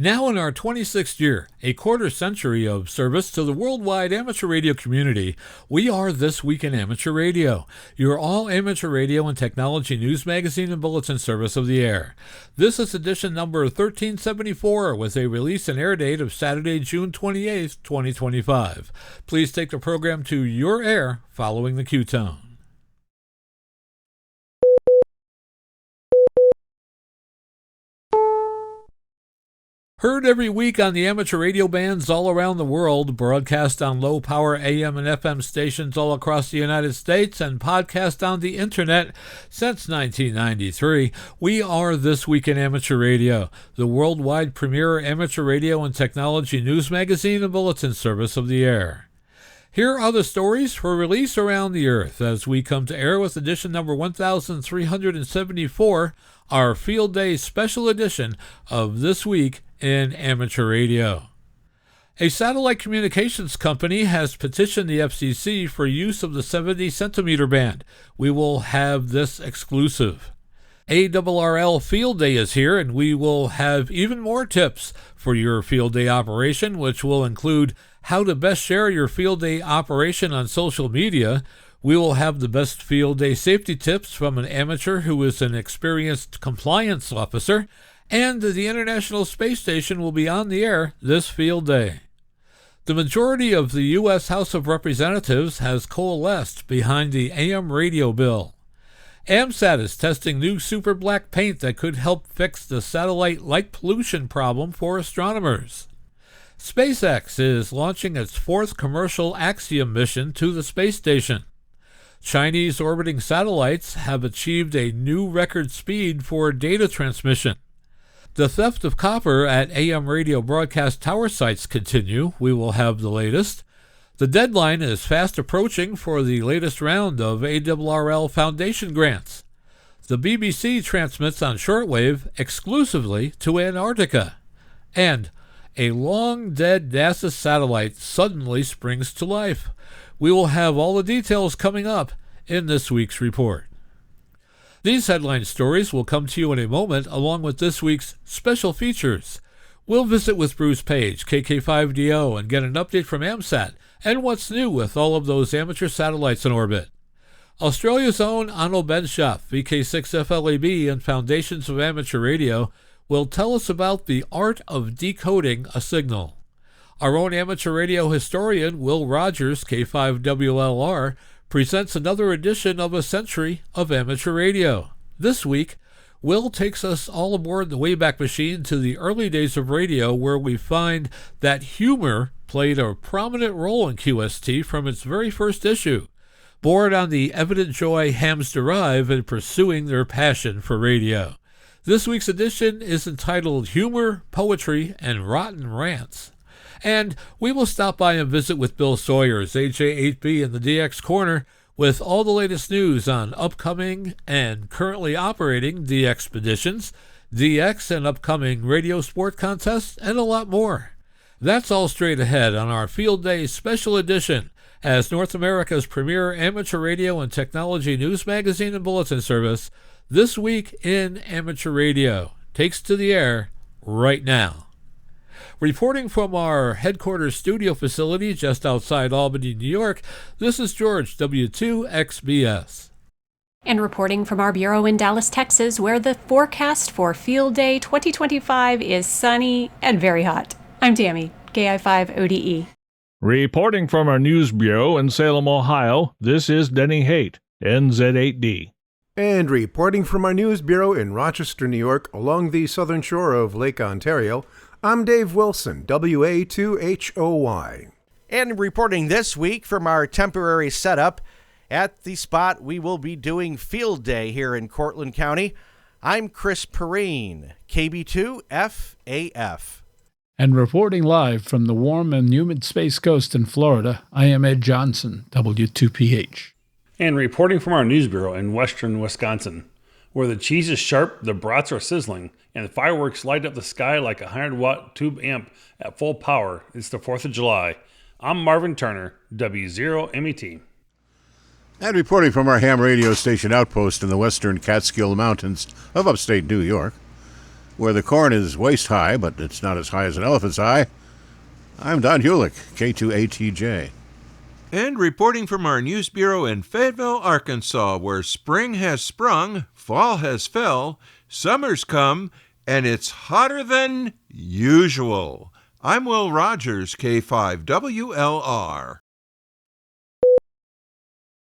Now in our 26th year, a quarter century of service to the worldwide amateur radio community, we are This Week in Amateur Radio, your all-amateur radio and technology news magazine and bulletin service of the air. This is edition number 1374 with a release and air date of Saturday, June 28, 2025. Please take the program to your air following the Q-tone. Heard every week on the amateur radio bands all around the world, broadcast on low-power AM and FM stations all across the United States, and podcast on the Internet since 1993, we are This Week in Amateur Radio, the worldwide premier amateur radio and technology news magazine and bulletin service of the air. Here are the stories for release around the earth as we come to air with edition number 1374, our Field Day special edition of This Week in Amateur Radio. A satellite communications company has petitioned the FCC for use of the 70 centimeter band. We will have this exclusive. ARRL Field Day is here, and we will have even more tips for your field day operation, which will include how to best share your field day operation on social media. We will have the best field day safety tips from an amateur who is an experienced compliance officer, and the International Space Station will be on the air this field day. The majority of the U.S. House of Representatives has coalesced behind the AM radio bill. AMSAT is testing new super black paint that could help fix the satellite light pollution problem for astronomers. SpaceX is launching its fourth commercial Axiom mission to the space station. Chinese orbiting satellites have achieved a new record speed for data transmission. The theft of copper at AM radio broadcast tower sites continue. We will have the latest. The deadline is fast approaching for the latest round of ARRL Foundation grants. The BBC transmits on shortwave exclusively to Antarctica. And a long-dead NASA satellite suddenly springs to life. We will have all the details coming up in this week's report. These headline stories will come to you in a moment, along with this week's special features. We'll visit with Bruce Page, KK5DO, and get an update from AMSAT and what's new with all of those amateur satellites in orbit. Australia's own Onno Benschop, VK6FLAB, and Foundations of Amateur Radio will tell us about the art of decoding a signal. Our own amateur radio historian, Will Rogers, K5WLR, presents another edition of A Century of Amateur Radio. This week, Will takes us all aboard the Wayback Machine to the early days of radio, where we find that humor played a prominent role in QST from its very first issue. Bored on the evident joy hams derive in pursuing their passion for radio. This week's edition is entitled Humor, Poetry, and Rotten Rants. And we will stop by and visit with Bill Sawyers, AJ8B in the DX Corner, with all the latest news on upcoming and currently operating DX expeditions, DX and upcoming radio sport contests, and a lot more. That's all straight ahead on our Field Day special edition as North America's premier amateur radio and technology news magazine and bulletin service, This Week in Amateur Radio, takes to the air right now. Reporting from our headquarters studio facility just outside Albany, New York, this is George, W2XBS. And reporting from our bureau in Dallas, Texas, where the forecast for Field Day 2025 is sunny and very hot. I'm Tammy, KI5ODE. Reporting from our news bureau in Salem, Ohio, this is Denny Haight, NZ8D. And reporting from our news bureau in Rochester, New York, along the southern shore of Lake Ontario, I'm Dave Wilson, WA2HOY. And reporting this week from our temporary setup at the spot we will be doing Field Day here in Cortland County, I'm Chris Perrine, KB2FAF. And reporting live from the warm and humid Space Coast in Florida, I am Ed Johnson, W2PH. And reporting from our news bureau in western Wisconsin, where the cheese is sharp, the brats are sizzling, and the fireworks light up the sky like a 100-watt tube amp at full power. It's the 4th of July. I'm Marvin Turner, W0MET. And reporting from our ham radio station outpost in the western Catskill Mountains of upstate New York, where the corn is waist high, but it's not as high as an elephant's eye. I'm Don Hulick, K2ATJ. And reporting from our news bureau in Fayetteville, Arkansas, where spring has sprung, fall has fell, summer's come, and it's hotter than usual. I'm Will Rogers, K5WLR.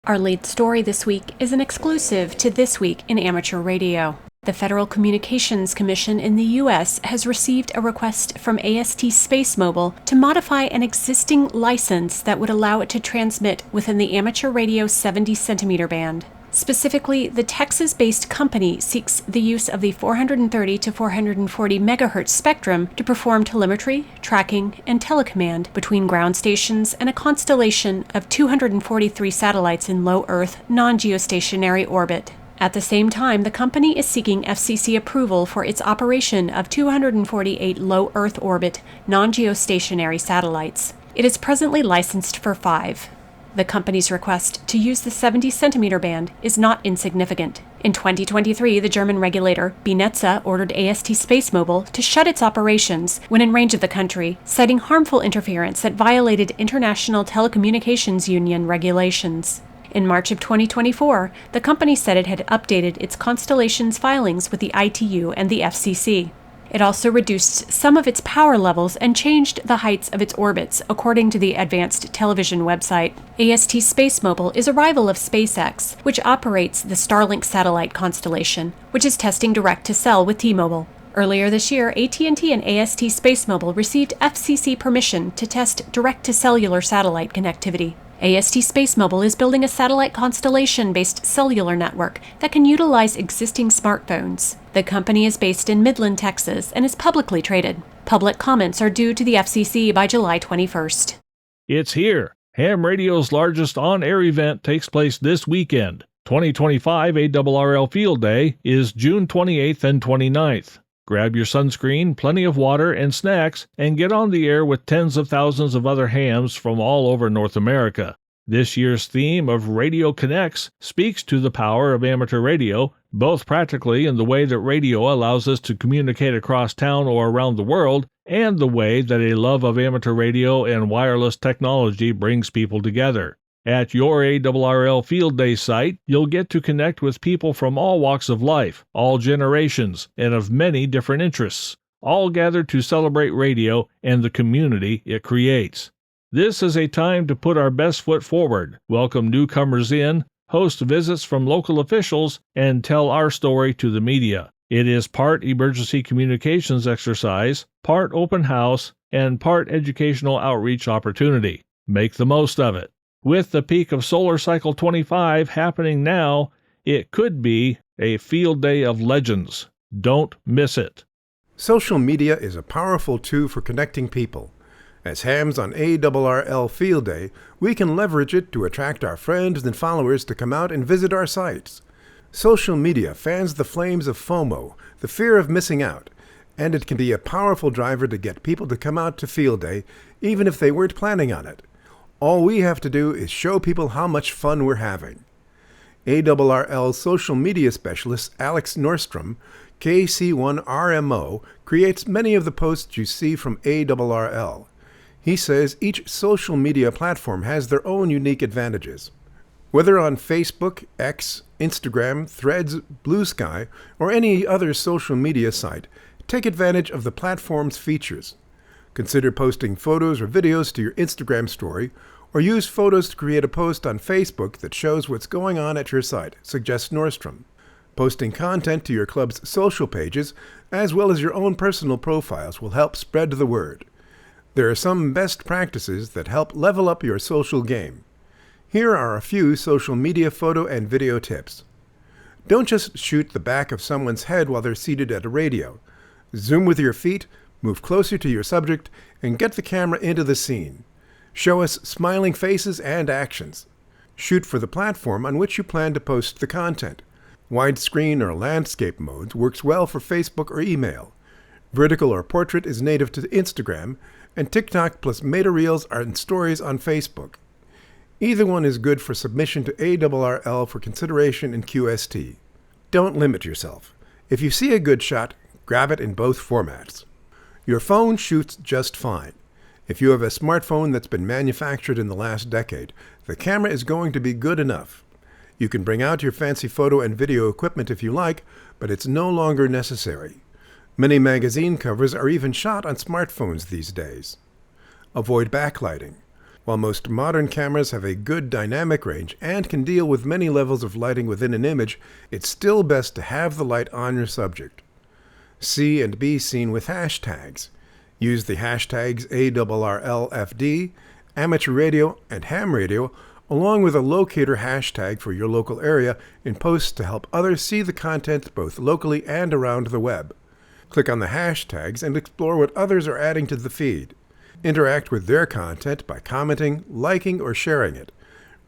Our lead story this week is an exclusive to This Week in Amateur Radio. The Federal Communications Commission in the U.S. has received a request from AST Space Mobile to modify an existing license that would allow it to transmit within the amateur radio 70 centimeter band. Specifically, the Texas-based company seeks the use of the 430 to 440 megahertz spectrum to perform telemetry, tracking, and telecommand between ground stations and a constellation of 243 satellites in low Earth, non-geostationary orbit. At the same time, the company is seeking FCC approval for its operation of 248 low Earth orbit, non-geostationary satellites. It is presently licensed for 5. The company's request to use the 70 centimeter band is not insignificant. In 2023, the German regulator, BNetzA, ordered AST Space Mobile to shut its operations when in range of the country, citing harmful interference that violated International Telecommunications Union regulations. In March of 2024, the company said it had updated its constellation's filings with the ITU and the FCC. It also reduced some of its power levels and changed the heights of its orbits, according to the Advanced Television website. AST Space Mobile is a rival of SpaceX, which operates the Starlink satellite constellation, which is testing direct-to-cell with T-Mobile. Earlier this year, AT&T and AST Space Mobile received FCC permission to test direct-to-cellular satellite connectivity. AST Space Mobile is building a satellite constellation-based cellular network that can utilize existing smartphones. The company is based in Midland, Texas, and is publicly traded. Public comments are due to the FCC by July 21st. It's here. Ham Radio's largest on-air event takes place this weekend. 2025 ARRL Field Day is June 28th and 29th. Grab your sunscreen, plenty of water, and snacks, and get on the air with tens of thousands of other hams from all over North America. This year's theme of Radio Connects speaks to the power of amateur radio, both practically in the way that radio allows us to communicate across town or around the world, and the way that a love of amateur radio and wireless technology brings people together. At your ARRL Field Day site, you'll get to connect with people from all walks of life, all generations, and of many different interests, all gathered to celebrate radio and the community it creates. This is a time to put our best foot forward, welcome newcomers in, host visits from local officials, and tell our story to the media. It is part emergency communications exercise, part open house, and part educational outreach opportunity. Make the most of it. With the peak of Solar Cycle 25 happening now, it could be a field day of legends. Don't miss it. Social media is a powerful tool for connecting people. As hams on ARRL Field Day, we can leverage it to attract our friends and followers to come out and visit our sites. Social media fans the flames of FOMO, the fear of missing out, and it can be a powerful driver to get people to come out to Field Day, even if they weren't planning on it. All we have to do is show people how much fun we're having. ARRL social media specialist Alex Nordstrom, KC1RMO, creates many of the posts you see from ARRL. He says each social media platform has their own unique advantages. Whether on Facebook, X, Instagram, Threads, Blue Sky, or any other social media site, take advantage of the platform's features. Consider posting photos or videos to your Instagram story, or use photos to create a post on Facebook that shows what's going on at your site, suggests Nordstrom. Posting content to your club's social pages, as well as your own personal profiles, will help spread the word. There are some best practices that help level up your social game. Here are a few social media photo and video tips. Don't just shoot the back of someone's head while they're seated at a radio. Zoom with your feet, move closer to your subject, and get the camera into the scene. Show us smiling faces and actions. Shoot for the platform on which you plan to post the content. Widescreen or landscape modes works well for Facebook or email. Vertical or portrait is native to Instagram, and TikTok plus Meta Reels are in stories on Facebook. Either one is good for submission to ARRL for consideration in QST. Don't limit yourself. If you see a good shot, Grab it in both formats. Your phone shoots just fine. If you have a smartphone that's been manufactured in the last decade, the camera is going to be good enough. You can bring out your fancy photo and video equipment if you like, but it's no longer necessary. Many magazine covers are even shot on smartphones these days. Avoid backlighting. While most modern cameras have a good dynamic range and can deal with many levels of lighting within an image, it's still best to have the light on your subject. See and be seen with hashtags. Use the hashtags ARRLFD, Amateur Radio, and Ham Radio, along with a locator hashtag for your local area in posts to help others see the content both locally and around the web. Click on the hashtags and explore what others are adding to the feed. Interact with their content by commenting, liking, or sharing it.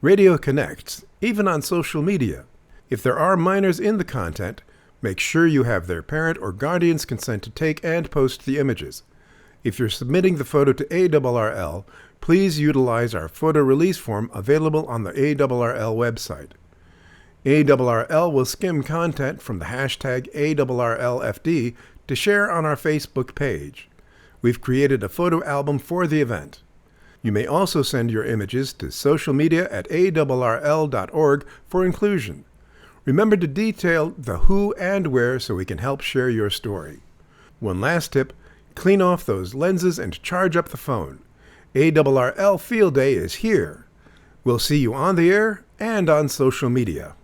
Radio connects, even on social media. If there are minors in the content, make sure you have their parent or guardian's consent to take and post the images. If you're submitting the photo to ARRL, please utilize our photo release form available on the ARRL website. ARRL will skim content from the hashtag ARRLFD to share on our Facebook page. We've created a photo album for the event. You may also send your images to socialmedia@arrl.org for inclusion. Remember to detail the who and where so we can help share your story. One last tip, clean off those lenses and charge up the phone. ARRL Field Day is here. We'll see you on the air and on social media.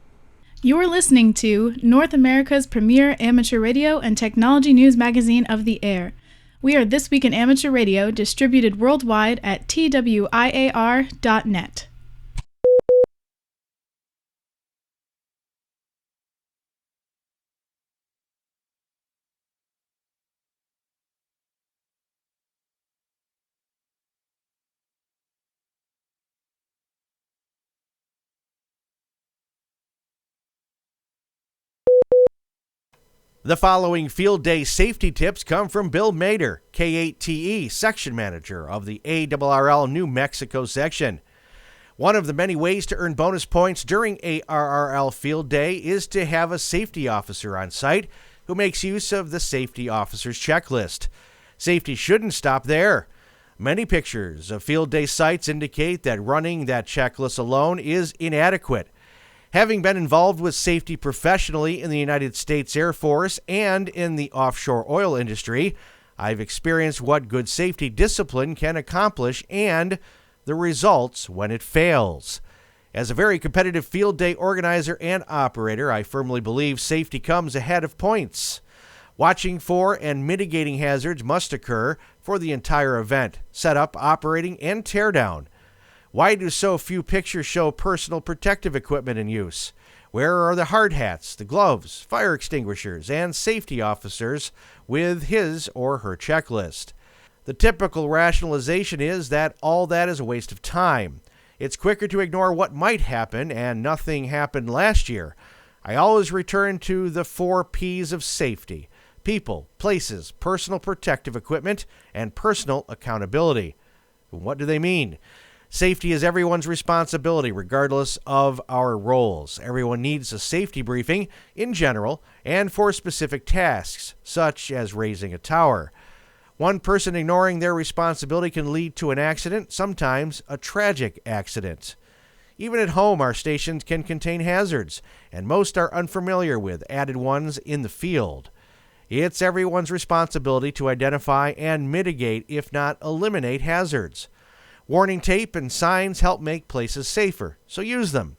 You're listening to North America's premier amateur radio and technology news magazine of the air. We are This Week in Amateur Radio, distributed worldwide at twiar.net. The following field day safety tips come from Bill Mader, K8TE section manager of the ARRL New Mexico section. One of the many ways to earn bonus points during ARRL Field Day is to have a safety officer on site who makes use of the safety officer's checklist. Safety shouldn't stop there. Many pictures of field day sites indicate that running that checklist alone is inadequate. Having been involved with safety professionally in the United States Air Force and in the offshore oil industry, I've experienced what good safety discipline can accomplish and the results when it fails. As a very competitive field day organizer and operator, I firmly believe safety comes ahead of points. Watching for and mitigating hazards must occur for the entire event, setup, operating, and teardown. Why do so few pictures show personal protective equipment in use? Where are the hard hats, the gloves, fire extinguishers, and safety officers with his or her checklist? The typical rationalization is that all that is a waste of time. It's quicker to ignore what might happen, and nothing happened last year. I always return to the 4 P's of safety: people, places, personal protective equipment, and personal accountability. What do they mean? Safety is everyone's responsibility, regardless of our roles. Everyone needs a safety briefing in general and for specific tasks, such as raising a tower. One person ignoring their responsibility can lead to an accident, sometimes a tragic accident. Even at home, our stations can contain hazards, and most are unfamiliar with added ones in the field. It's everyone's responsibility to identify and mitigate, if not eliminate, hazards. Warning tape and signs help make places safer, so use them.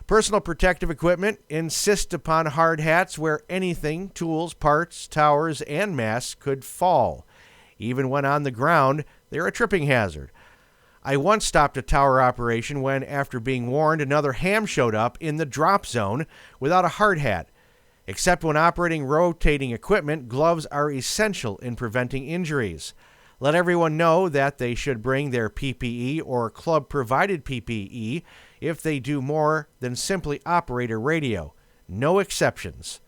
Personal protective equipment: insist upon hard hats where anything, tools, parts, towers, and masts could fall. Even when on the ground, they're a tripping hazard. I once stopped a tower operation when, after being warned, another ham showed up in the drop zone without a hard hat. Except when operating rotating equipment, gloves are essential in preventing injuries. Let everyone know that they should bring their PPE or club-provided PPE if they do more than simply operate a radio. No exceptions.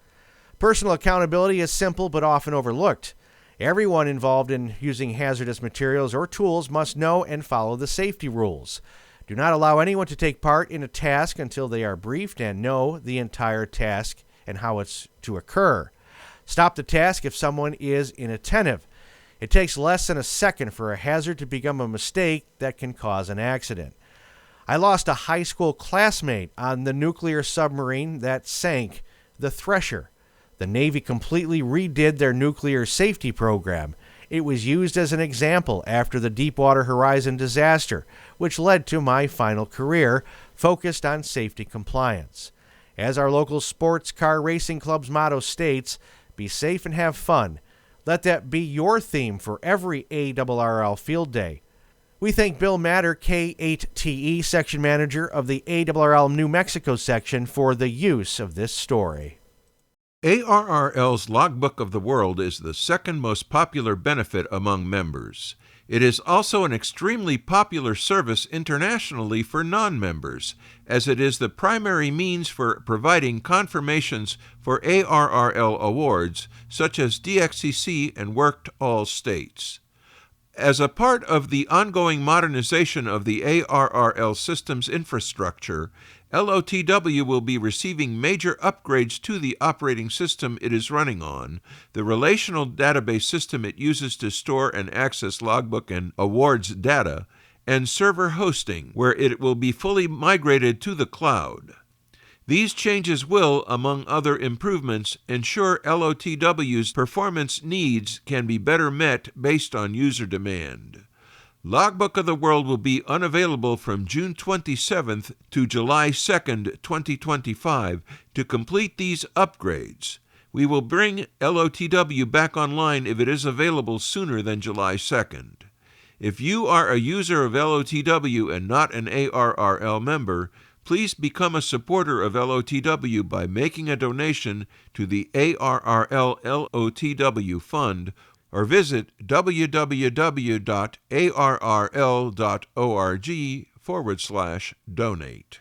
Personal accountability is simple but often overlooked. Everyone involved in using hazardous materials or tools must know and follow the safety rules. Do not allow anyone to take part in a task until they are briefed and know the entire task and how it's to occur. Stop the task if someone is inattentive. It takes less than a second for a hazard to become a mistake that can cause an accident. I lost a high school classmate on the nuclear submarine that sank, the Thresher. The Navy completely redid their nuclear safety program. It was used as an example after the Deepwater Horizon disaster, which led to my final career, focused on safety compliance. As our local sports car racing club's motto states, be safe and have fun. Let that be your theme for every ARRL field day. We thank Bill Matter, K8TE section manager of the ARRL New Mexico section, for the use of this story. ARRL's Logbook of the World is the second most popular benefit among members. It is also an extremely popular service internationally for non-members, as it is the primary means for providing confirmations for ARRL awards, such as DXCC and Worked All States. As a part of the ongoing modernization of the ARRL system's infrastructure, LOTW will be receiving major upgrades to the operating system it is running on, the relational database system it uses to store and access logbook and awards data, and server hosting, where it will be fully migrated to the cloud. These changes will, among other improvements, ensure LOTW's performance needs can be better met based on user demand. Logbook of the World will be unavailable from June 27th to July 2nd, 2025 to complete these upgrades. We will bring LOTW back online if it is available sooner than July 2nd. If you are a user of LOTW and not an ARRL member, please become a supporter of LOTW by making a donation to the ARRL LOTW Fund or visit www.arrl.org/donate.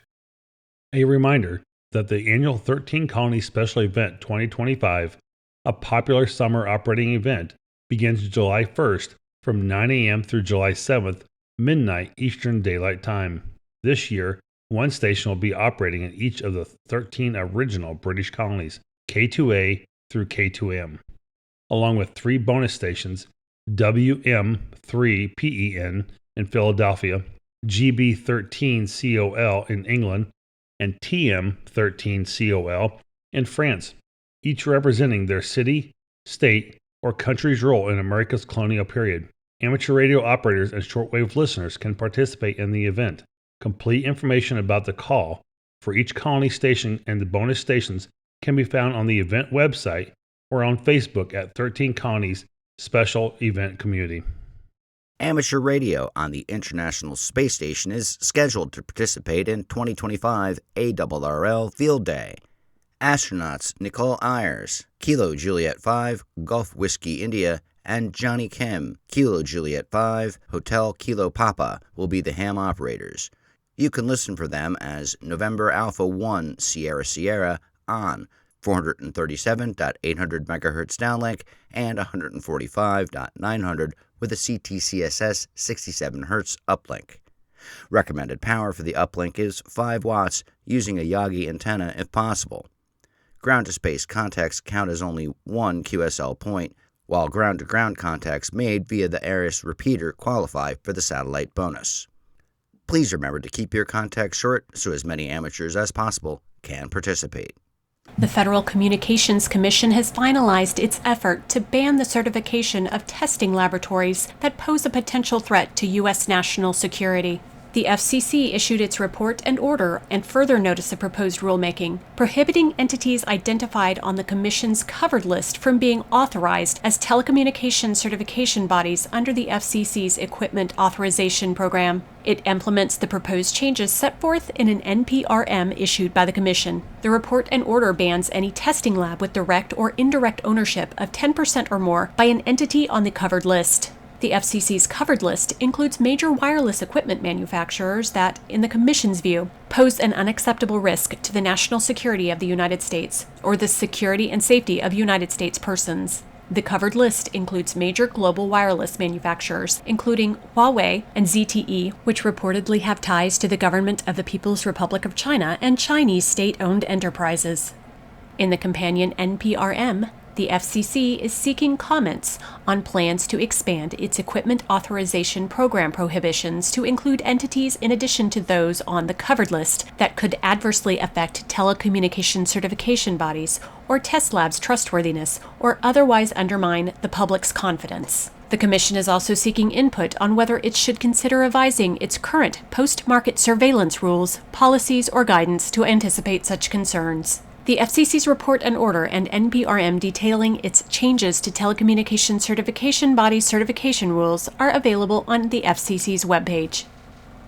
A reminder that the annual 13 Colony Special Event 2025, a popular summer operating event, begins July 1st from 9 a.m. through July 7th, midnight Eastern Daylight Time. This year, one station will be operating in each of the 13 original British colonies, K2A through K2M, along with 3 bonus stations, WM3PEN in Philadelphia, GB13COL in England, and TM13COL in France, each representing their city, state, or country's role in America's colonial period. Amateur radio operators and shortwave listeners can participate in the event. Complete information about the call for each colony station and the bonus stations can be found on the event website or on Facebook at 13 Colonies Special Event Community. Amateur radio on the International Space Station is scheduled to participate in 2025 ARRL Field Day. Astronauts Nicole Ayers, Kilo Juliet 5, Gulf Whiskey India, and Johnny Kim, Kilo Juliet 5, Hotel Kilo Papa, will be the ham operators. You can listen for them as November Alpha 1 Sierra Sierra on 437.800 MHz downlink and 145.900 with a CTCSS 67 Hz uplink. Recommended power for the uplink is 5 watts using a Yagi antenna if possible. Ground-to-space contacts count as only one QSL point, while ground-to-ground contacts made via the Aries repeater qualify for the satellite bonus. Please remember to keep your contacts short so as many amateurs as possible can participate. The Federal Communications Commission has finalized its effort to ban the certification of testing laboratories that pose a potential threat to U.S. national security. The FCC issued its report and order and further notice of proposed rulemaking, prohibiting entities identified on the Commission's covered list from being authorized as telecommunications certification bodies under the FCC's Equipment Authorization Program. It implements the proposed changes set forth in an NPRM issued by the Commission. The report and order bans any testing lab with direct or indirect ownership of 10% or more by an entity on the covered list. The FCC's covered list includes major wireless equipment manufacturers that, in the Commission's view, pose an unacceptable risk to the national security of the United States or the security and safety of United States persons. The covered list includes major global wireless manufacturers, including Huawei and ZTE, which reportedly have ties to the government of the People's Republic of China and Chinese state-owned enterprises. In the companion NPRM, The FCC is seeking comments on plans to expand its Equipment Authorization Program prohibitions to include entities in addition to those on the covered list that could adversely affect telecommunication certification bodies or test labs' trustworthiness or otherwise undermine the public's confidence. The Commission is also seeking input on whether it should consider revising its current post-market surveillance rules, policies, or guidance to anticipate such concerns. The FCC's report and order and NPRM detailing its changes to telecommunication certification body certification rules are available on the FCC's webpage.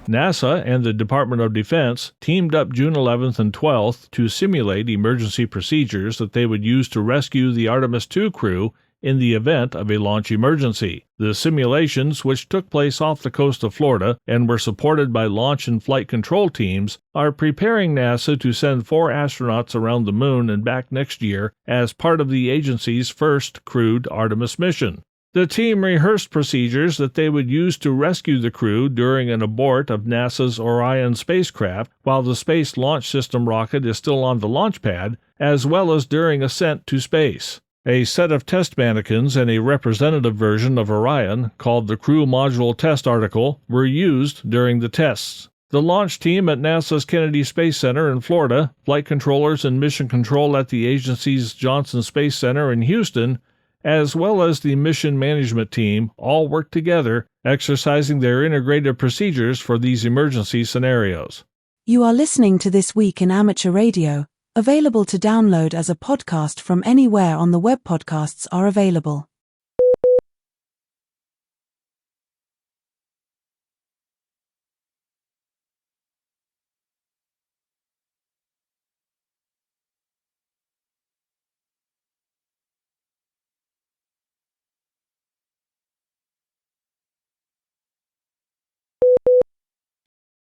NASA and the Department of Defense teamed up June 11th and 12th to simulate emergency procedures that they would use to rescue the Artemis II crew in the event of a launch emergency. The simulations, which took place off the coast of Florida and were supported by launch and flight control teams, are preparing NASA to send 4 astronauts around the moon and back next year as part of the agency's first crewed Artemis mission. The team rehearsed procedures that they would use to rescue the crew during an abort of NASA's Orion spacecraft while the Space Launch System rocket is still on the launch pad, as well as during ascent to space. A set of test mannequins and a representative version of Orion, called the Crew Module Test Article, were used during the tests. The launch team at NASA's Kennedy Space Center in Florida, flight controllers and mission control at the agency's Johnson Space Center in Houston, as well as the mission management team, all worked together, exercising their integrated procedures for these emergency scenarios. You are listening to This Week in Amateur Radio, available to download as a podcast from anywhere on the web podcasts are available.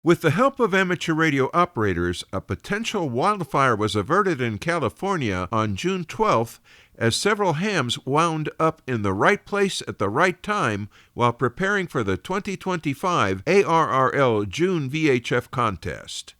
With the help of amateur radio operators, a potential wildfire was averted in California on June 12th as several hams wound up in the right place at the right time while preparing for the 2025 ARRL June VHF contest.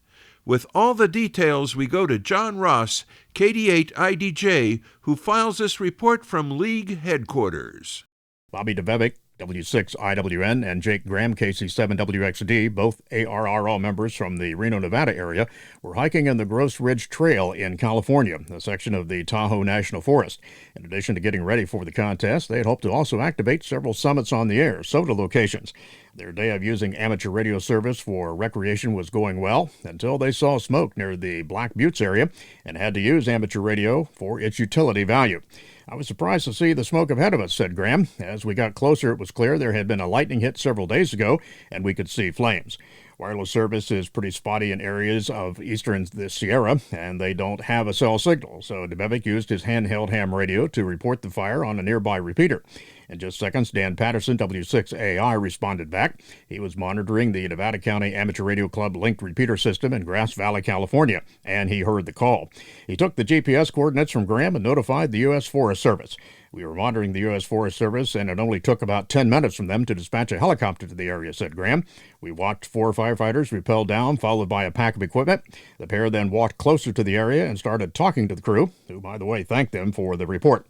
With all the details, we go to John Ross, KD8IDJ, who files this report from League headquarters. Bobby DeVevic, W6IWN, and Jake Graham, KC7WXD, both ARRL members from the Reno, Nevada area, were hiking in the Gross Ridge Trail in California, a section of the Tahoe National Forest. In addition to getting ready for the contest, they had hoped to also activate several summits on the air, SOTA locations. Their day of using amateur radio service for recreation was going well until they saw smoke near the Black Buttes area and had to use amateur radio for its utility value. I was surprised to see the smoke ahead of us, said Graham. As we got closer, it was clear there had been a lightning hit several days ago, and we could see flames. Wireless service is pretty spotty in areas of eastern Sierra, and they don't have a cell signal, so DeBevic used his handheld ham radio to report the fire on a nearby repeater. In just seconds, Dan Patterson, W6AI, responded back. He was monitoring the Nevada County Amateur Radio Club linked repeater system in Grass Valley, California, and he heard the call. He took the GPS coordinates from Graham and notified the U.S. Forest Service. We were monitoring the U.S. Forest Service, and it only took about 10 minutes from them to dispatch a helicopter to the area, said Graham. We watched 4 firefighters rappel down, followed by a pack of equipment. The pair then walked closer to the area and started talking to the crew, who, by the way, thanked them for the report.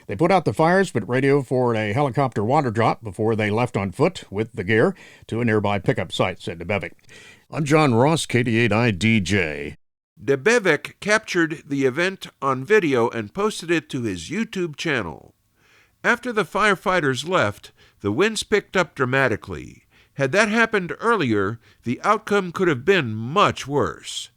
They put out the fires, but radioed for a helicopter water drop before they left on foot with the gear to a nearby pickup site, said DeBevic. I'm John Ross, KD8IDJ. DeBevic captured the event on video and posted it to his YouTube channel. After the firefighters left, the winds picked up dramatically. Had that happened earlier, the outcome could have been much worse.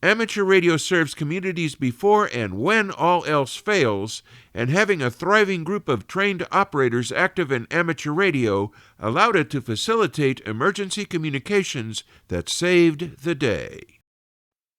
Amateur radio serves communities before and when all else fails, and having a thriving group of trained operators active in amateur radio allowed it to facilitate emergency communications that saved the day.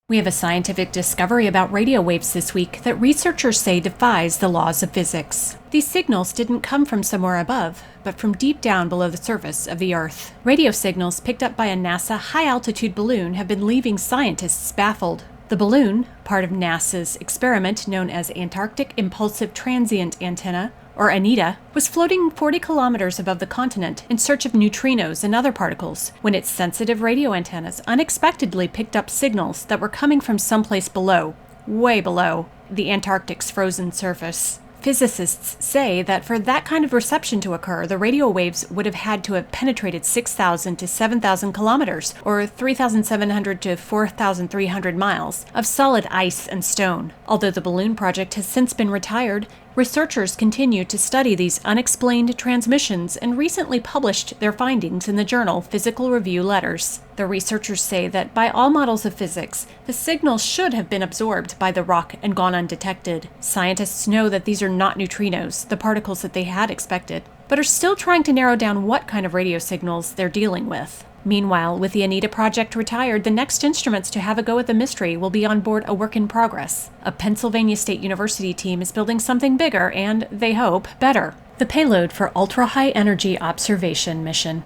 We have a scientific discovery about radio waves this week that researchers say defies the laws of physics. These signals didn't come from somewhere above, but from deep down below the surface of the Earth. Radio signals picked up by a NASA high-altitude balloon have been leaving scientists baffled. The balloon, part of NASA's experiment known as Antarctic Impulsive Transient Antenna, or ANITA, was floating 40 kilometers above the continent in search of neutrinos and other particles when its sensitive radio antennas unexpectedly picked up signals that were coming from someplace below, way below, the Antarctic's frozen surface. Physicists say that for that kind of reception to occur, the radio waves would have had to have penetrated 6,000 to 7,000 kilometers, or 3,700 to 4,300 miles, of solid ice and stone. Although the balloon project has since been retired, researchers continue to study these unexplained transmissions and recently published their findings in the journal Physical Review Letters. The researchers say that by all models of physics, the signals should have been absorbed by the rock and gone undetected. Scientists know that these are not neutrinos, the particles that they had expected, but are still trying to narrow down what kind of radio signals they're dealing with. Meanwhile, with the Anita project retired, the next instruments to have a go at the mystery will be on board a work in progress. A Pennsylvania State University team is building something bigger and, they hope, better. The payload for ultra-high energy observation mission.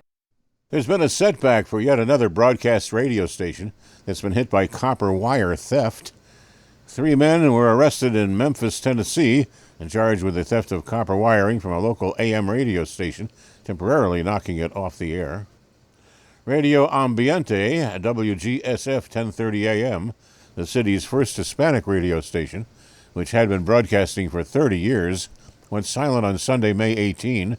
There's been a setback for yet another broadcast radio station that's been hit by copper wire theft. 3 men were arrested in Memphis, Tennessee, and charged with the theft of copper wiring from a local AM radio station, temporarily knocking it off the air. Radio Ambiente, WGSF 1030 AM, the city's first Hispanic radio station, which had been broadcasting for 30 years, went silent on Sunday, May 18.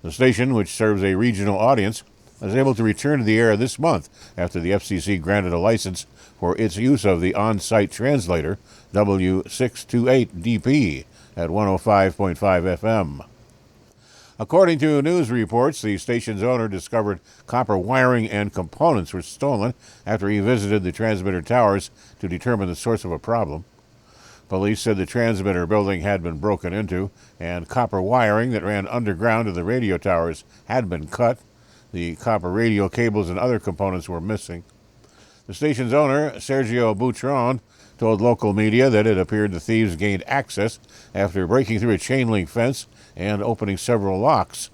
The station, which serves a regional audience, was able to return to the air this month after the FCC granted a license for its use of the on-site translator, W628DP, at 105.5 FM. According to news reports, the station's owner discovered copper wiring and components were stolen after he visited the transmitter towers to determine the source of a problem. Police said the transmitter building had been broken into, and copper wiring that ran underground to the radio towers had been cut. The copper radio cables and other components were missing. The station's owner, Sergio Butron, told local media that it appeared the thieves gained access after breaking through a chain-link fence and opening several locks.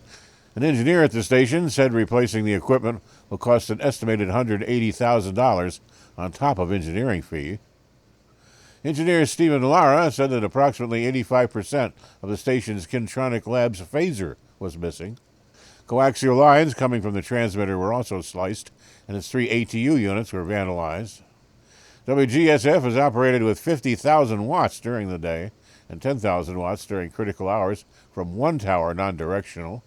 An engineer at the station said replacing the equipment will cost an estimated $180,000 on top of engineering fee. Engineer Stephen Lara said that approximately 85% of the station's Kintronic Labs phaser was missing. Coaxial lines coming from the transmitter were also sliced, and its 3 ATU units were vandalized. WGSF is operated with 50,000 watts during the day and 10,000 watts during critical hours from one tower non-directional.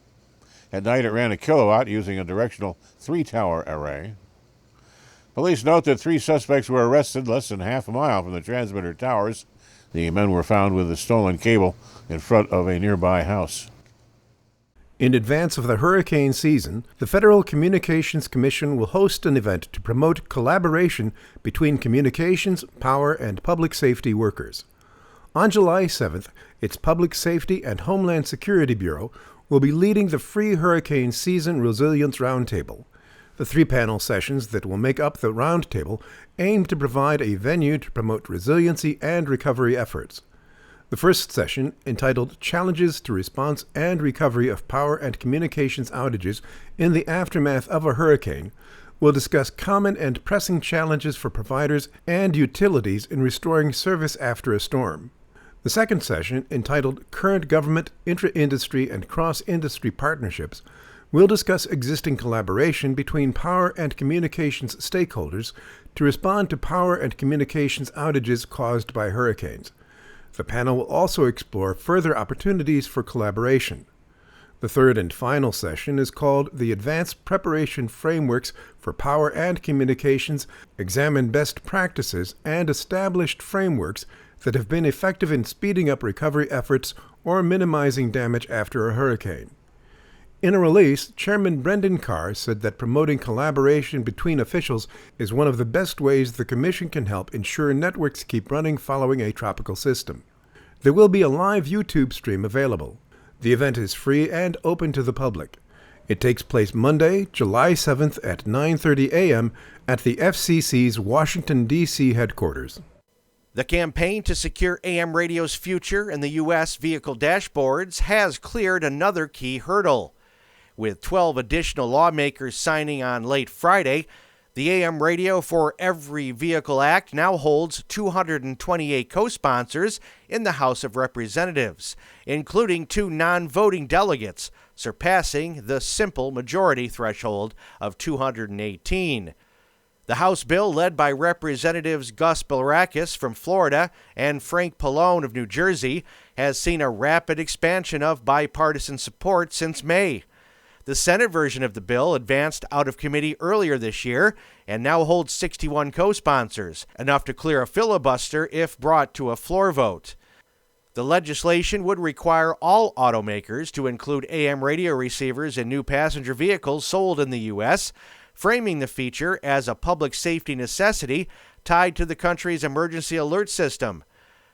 At night it ran a kilowatt using a directional 3-tower array. Police note that 3 suspects were arrested less than half a mile from the transmitter towers. The men were found with the stolen cable in front of a nearby house. In advance of the hurricane season, the Federal Communications Commission will host an event to promote collaboration between communications, power, and public safety workers. On July 7th, its Public Safety and Homeland Security Bureau will be leading the Free Hurricane Season Resilience Roundtable. The 3-panel sessions that will make up the roundtable aim to provide a venue to promote resiliency and recovery efforts. The first session, entitled Challenges to Response and Recovery of Power and Communications Outages in the Aftermath of a Hurricane, will discuss common and pressing challenges for providers and utilities in restoring service after a storm. The second session, entitled Current Government, Intra-Industry, and Cross-Industry Partnerships, will discuss existing collaboration between power and communications stakeholders to respond to power and communications outages caused by hurricanes. The panel will also explore further opportunities for collaboration. The third and final session is called The Advanced Preparation Frameworks for Power and Communications, Examine Best Practices and Established Frameworks that have been effective in speeding up recovery efforts or minimizing damage after a hurricane. In a release, Chairman Brendan Carr said that promoting collaboration between officials is one of the best ways the Commission can help ensure networks keep running following a tropical system. There will be a live YouTube stream available. The event is free and open to the public. It takes place Monday, July 7th at 9:30 a.m. at the FCC's Washington, D.C. headquarters. The campaign to secure AM radio's future in the U.S. vehicle dashboards has cleared another key hurdle. With 12 additional lawmakers signing on late Friday, the AM Radio for Every Vehicle Act now holds 228 co-sponsors in the House of Representatives, including 2 non-voting delegates, surpassing the simple majority threshold of 218. The House bill, led by Representatives Gus Bilirakis from Florida and Frank Pallone of New Jersey, has seen a rapid expansion of bipartisan support since May. The Senate version of the bill advanced out of committee earlier this year and now holds 61 co-sponsors, enough to clear a filibuster if brought to a floor vote. The legislation would require all automakers to include AM radio receivers in new passenger vehicles sold in the U.S., framing the feature as a public safety necessity tied to the country's emergency alert system.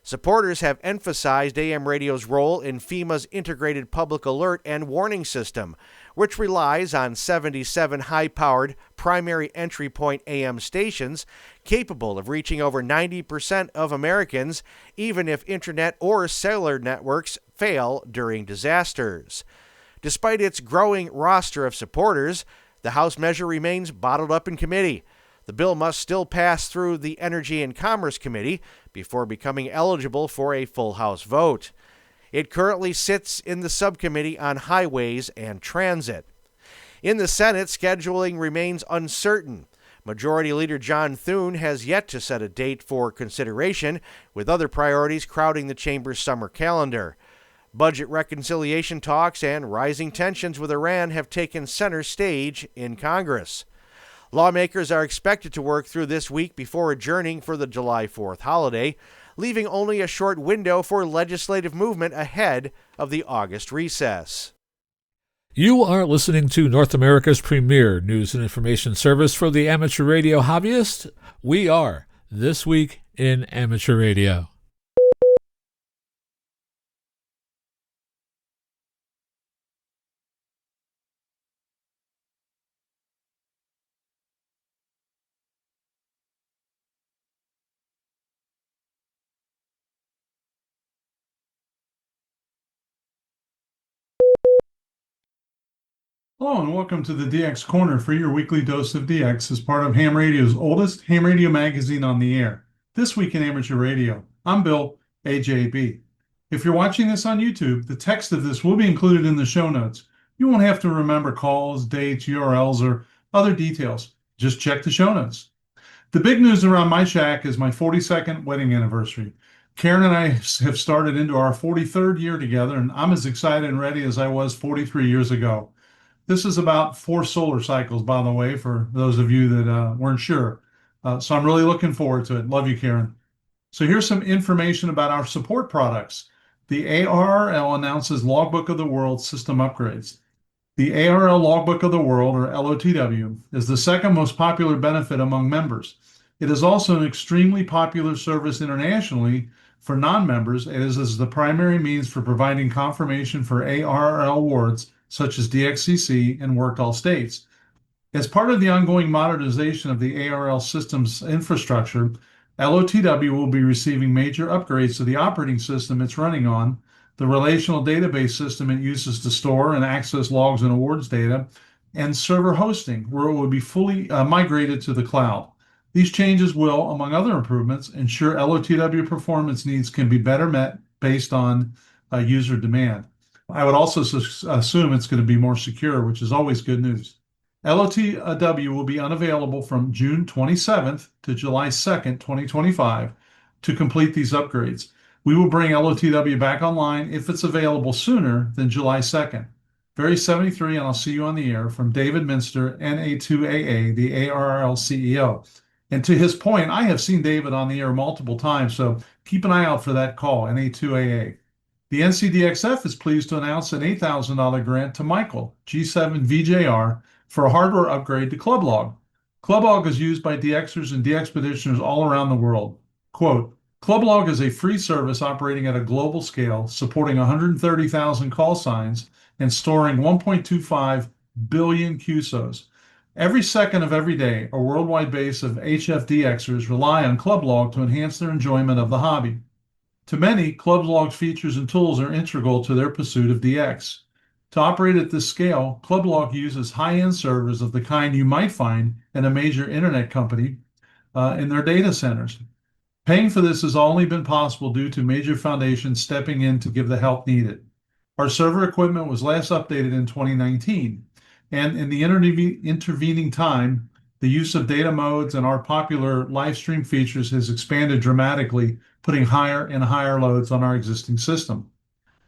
Supporters have emphasized AM radio's role in FEMA's integrated public alert and warning system, which relies on 77 high-powered primary entry point AM stations capable of reaching over 90% of Americans, even if internet or cellular networks fail during disasters. Despite its growing roster of supporters, the House measure remains bottled up in committee. The bill must still pass through the Energy and Commerce Committee before becoming eligible for a full House vote. It currently sits in the Subcommittee on Highways and Transit. In the Senate, scheduling remains uncertain. Majority Leader John Thune has yet to set a date for consideration, with other priorities crowding the chamber's summer calendar. Budget reconciliation talks and rising tensions with Iran have taken center stage in Congress. Lawmakers are expected to work through this week before adjourning for the July 4th holiday, leaving only a short window for legislative movement ahead of the August recess. You are listening to North America's premier news and information service for the amateur radio hobbyist. We are This Week in Amateur Radio. Hello and welcome to the DX Corner for your weekly dose of DX as part of Ham Radio's oldest ham radio magazine on the air. This Week in Amateur Radio. I'm Bill, AJB. If you're watching this on YouTube, the text of this will be included in the show notes. You won't have to remember calls, dates, URLs, or other details. Just check the show notes. The big news around my shack is my 42nd wedding anniversary. Karen and I have started into our 43rd year together, and I'm as excited and ready as I was 43 years ago. This is about 4 solar cycles, by the way, for those of you that weren't sure. So I'm really looking forward to it. Love you, Karen. So here's some information about our support products. The ARRL announces Logbook of the World system upgrades. The ARRL Logbook of the World, or LOTW, is the second most popular benefit among members. It is also an extremely popular service internationally for non-members, as is the primary means for providing confirmation for ARRL awards such as DXCC and Worked All States. As part of the ongoing modernization of the ARRL system's infrastructure, LOTW will be receiving major upgrades to the operating system it's running on, the relational database system it uses to store and access logs and awards data, and server hosting, where it will be fully migrated to the cloud. These changes will, among other improvements, ensure LOTW performance needs can be better met based on user demand. I would also assume it's going to be more secure, which is always good news. LOTW will be unavailable from June 27th to July 2nd, 2025 to complete these upgrades. We will bring LOTW back online if it's available sooner than July 2nd. Very 73, and I'll see you on the air, from David Minster, NA2AA, the ARRL CEO. And to his point, I have seen David on the air multiple times, so keep an eye out for that call, NA2AA. The NCDXF is pleased to announce an $8,000 grant to Michael, G7VJR, for a hardware upgrade to ClubLog. ClubLog is used by DXers and DXpeditioners all around the world. Quote, ClubLog is a free service operating at a global scale, supporting 130,000 call signs and storing 1.25 billion QSOs. Every second of every day, a worldwide base of HFDXers rely on ClubLog to enhance their enjoyment of the hobby. To many, ClubLog's features and tools are integral to their pursuit of DX. To operate at this scale, ClubLog uses high-end servers of the kind you might find in a major internet company in their data centers. Paying for this has only been possible due to major foundations stepping in to give the help needed. Our server equipment was last updated in 2019, and in the intervening time, The use of data modes and our popular live stream features has expanded dramatically, putting higher and higher loads on our existing system.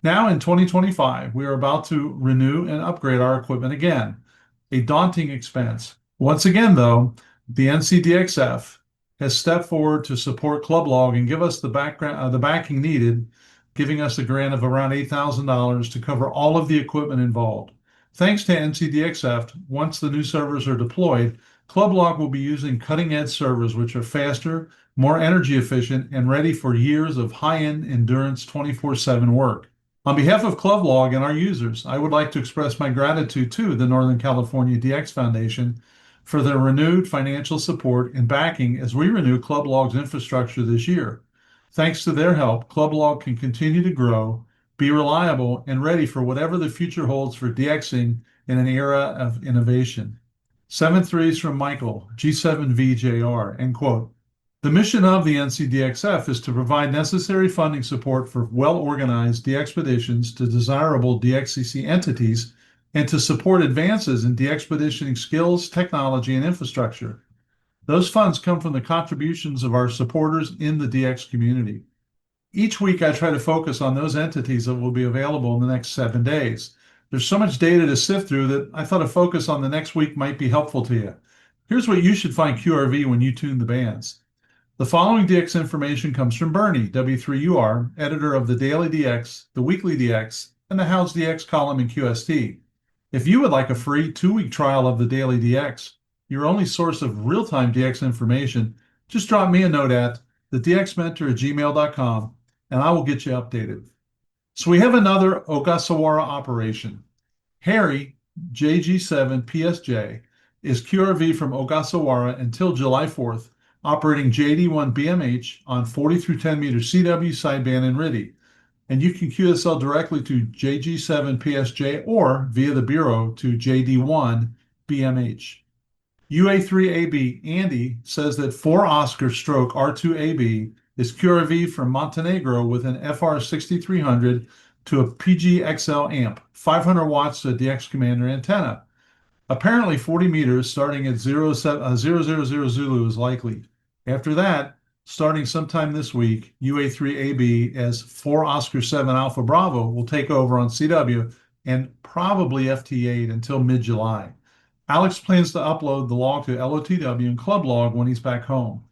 Now in 2025, we are about to renew and upgrade our equipment again, a daunting expense. Once again, though, the NCDXF has stepped forward to support Club Log and give us the backing needed, giving us a grant of around $8,000 to cover all of the equipment involved. Thanks to NCDXF, once the new servers are deployed, Club Log will be using cutting-edge servers which are faster, more energy efficient, and ready for years of high-end endurance 24/7 work. On behalf of Club Log and our users, I would like to express my gratitude to the Northern California DX Foundation for their renewed financial support and backing as we renew Club Log's infrastructure this year. Thanks to their help, Club Log can continue to grow, be reliable, and ready for whatever the future holds for DXing in an era of innovation. 7-3s from Michael, G7VJR, end quote. The mission of the NCDXF is to provide necessary funding support for well-organized DXpeditions to desirable DXCC entities and to support advances in DXpeditioning skills, technology, and infrastructure. Those funds come from the contributions of our supporters in the DX community. Each week, I try to focus on those entities that will be available in the next 7 days. There's so much data to sift through that I thought a focus on the next week might be helpful to you. Here's what you should find QRV when you tune the bands. The following DX information comes from Bernie, W3UR, editor of the Daily DX, the Weekly DX, and the How's DX column in QST. If you would like a free 2-week trial of the Daily DX, your only source of real-time DX information, just drop me a note at thedxmentor@gmail.com, and I will get you updated. So we have another Ogasawara operation. Harry, JG7PSJ, is QRV from Ogasawara until July 4th, operating JD1 BMH on 40 through 10 meter CW sideband and RTTY. And you can QSL directly to JG7PSJ or via the Bureau to JD1 BMH. UA3AB Andy says that 4 Oscar stroke R2AB is QRV from Montenegro with an FR6300 to a PGXL amp, 500 watts to a DX Commander antenna. Apparently 40 meters starting at 000 Zulu is likely. After that, starting sometime this week, UA3AB as 4 Oscar 7 Alpha Bravo will take over on CW and probably FT8 until mid-July. Alex plans to upload the log to LOTW and Club Log when he's back home.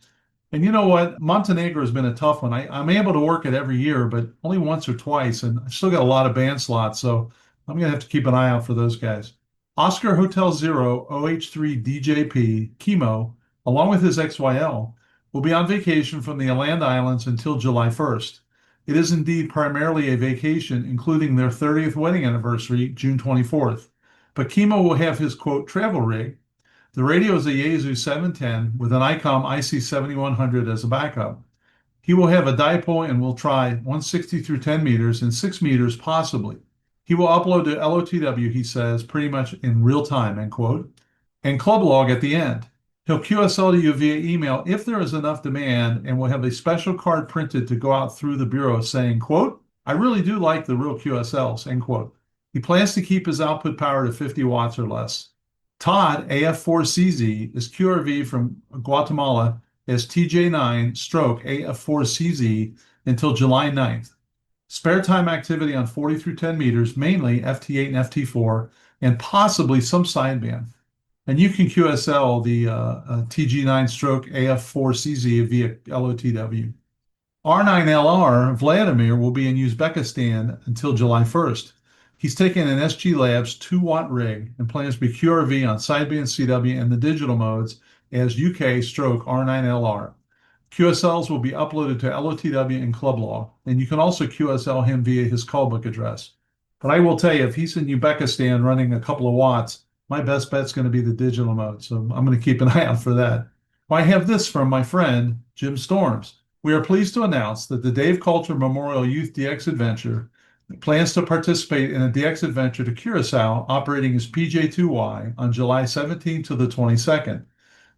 And you know what? Montenegro has been a tough one. I'm able to work it every year, but only once or twice, and I've still got a lot of band slots, so I'm going to have to keep an eye out for those guys. Oscar Hotel Zero OH3 DJP Chemo, along with his XYL, will be on vacation from the Land Islands until July 1st. It is indeed primarily a vacation, including their 30th wedding anniversary, June 24th. But Chemo will have his, quote, travel rig. The radio is a Yaesu 710 with an ICOM IC7100 as a backup. He will have a dipole and will try 160 through 10 meters and 6 meters possibly. He will upload to LOTW, he says, pretty much in real time, end quote, and Club Log at the end. He'll QSL to you via email if there is enough demand and will have a special card printed to go out through the Bureau saying, quote, I really do like the real QSLs, end quote. He plans to keep his output power to 50 watts or less. Todd, AF4CZ, is QRV from Guatemala as TJ9 stroke AF4CZ until July 9th. Spare time activity on 40 through 10 meters, mainly FT8 and FT4, and possibly some sideband. And you can QSL the TG9 stroke AF4CZ via LOTW. R9LR, Vladimir, will be in Uzbekistan until July 1st. He's taken an SG Labs 2-watt rig and plans to be QRV on sideband CW and the digital modes as UK stroke R9LR. QSLs will be uploaded to LOTW and Club Law, and you can also QSL him via his callbook address. But I will tell you, if he's in Uzbekistan running a couple of watts, my best bet's going to be the digital mode, so I'm going to keep an eye out for that. I have this from my friend, Jim Storms. We are pleased to announce that the Dave Coulter Memorial Youth DX Adventure plans to participate in a DX adventure to Curacao operating as PJ2Y on July 17th to the 22nd.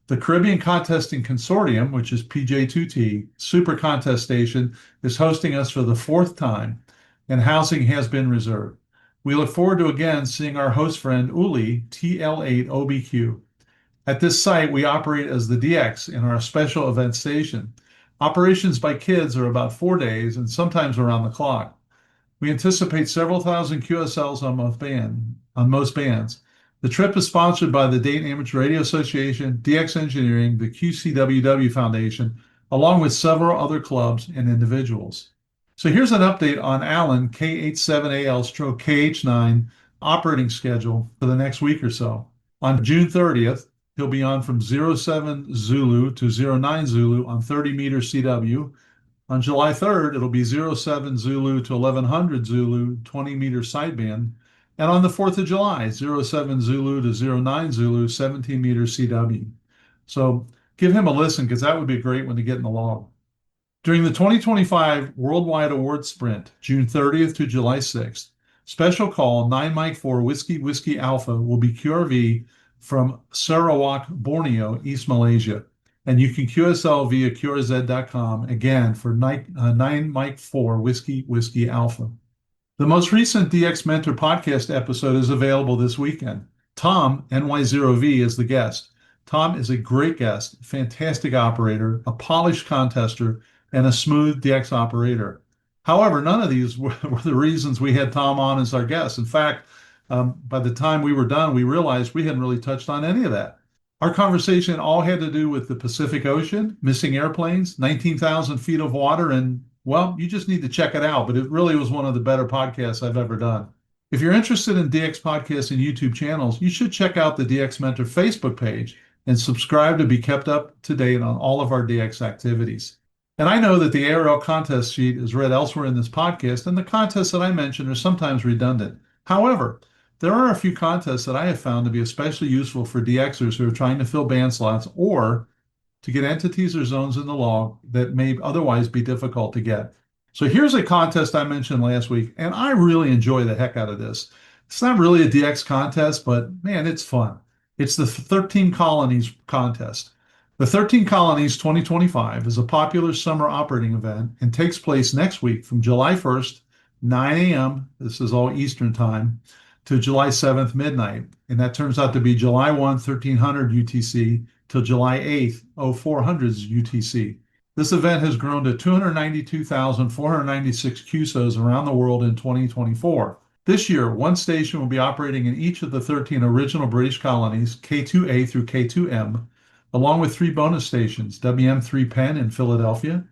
The Caribbean Contesting Consortium, which is PJ2T, Super Contest Station, is hosting us for the 4th time, and housing has been reserved. We look forward to again seeing our host friend Uli, TL8OBQ. At this site, we operate as the DX in our special event station. Operations by kids are about 4 days and sometimes around the clock. We anticipate several thousand QSLs on most bands. The trip is sponsored by the Dayton Amateur Radio Association, DX Engineering, the QCWW Foundation, along with several other clubs and individuals. So here's an update on Alan K87AL/KH9 operating schedule for the next week or so. On June 30th, he'll be on from 07 Zulu to 09 Zulu on 30 meters CW. On July 3rd, it'll be 07 Zulu to 1100 Zulu, 20 meter sideband. And on the 4th of July, 07 Zulu to 09 Zulu, 17 meter CW. So give him a listen because that would be a great one to get in the log. During the 2025 Worldwide Awards Sprint, June 30th to July 6th, special call 9 Mike 4 Whiskey Whiskey Alpha will be QRV from Sarawak, Borneo, East Malaysia. And you can QSL via QRZ.com, again, for 9 Mike 4 Whiskey Whiskey Alpha. The most recent DX Mentor podcast episode is available this weekend. Tom, NY0V, is the guest. Tom is a great guest, fantastic operator, a polished contester, and a smooth DX operator. However, none of these were the reasons we had Tom on as our guest. In fact, by the time we were done, we realized we hadn't really touched on any of that. Our conversation all had to do with the Pacific Ocean, missing airplanes, 19,000 feet of water, and, well, you just need to check it out, but it really was one of the better podcasts I've ever done. If you're interested in DX podcasts and YouTube channels, you should check out the DX Mentor Facebook page and subscribe to be kept up to date on all of our DX activities. And I know that the ARL contest sheet is read elsewhere in this podcast, and the contests that I mentioned are sometimes redundant. However, there are a few contests that I have found to be especially useful for DXers who are trying to fill band slots or to get entities or zones in the log that may otherwise be difficult to get. So here's a contest I mentioned last week, and I really enjoy the heck out of this. It's not really a DX contest, but man, it's fun. It's the 13 Colonies contest. The 13 Colonies 2025 is a popular summer operating event and takes place next week from July 1st, 9 a.m., this is all Eastern time, to July 7th, midnight. And that turns out to be July 1, 1300 UTC till July 8th, 0400 UTC. This event has grown to 292,496 QSOs around the world in 2024. This year, one station will be operating in each of the 13 original British colonies, K2A through K2M, along with 3 bonus stations, WM3 Penn in Philadelphia,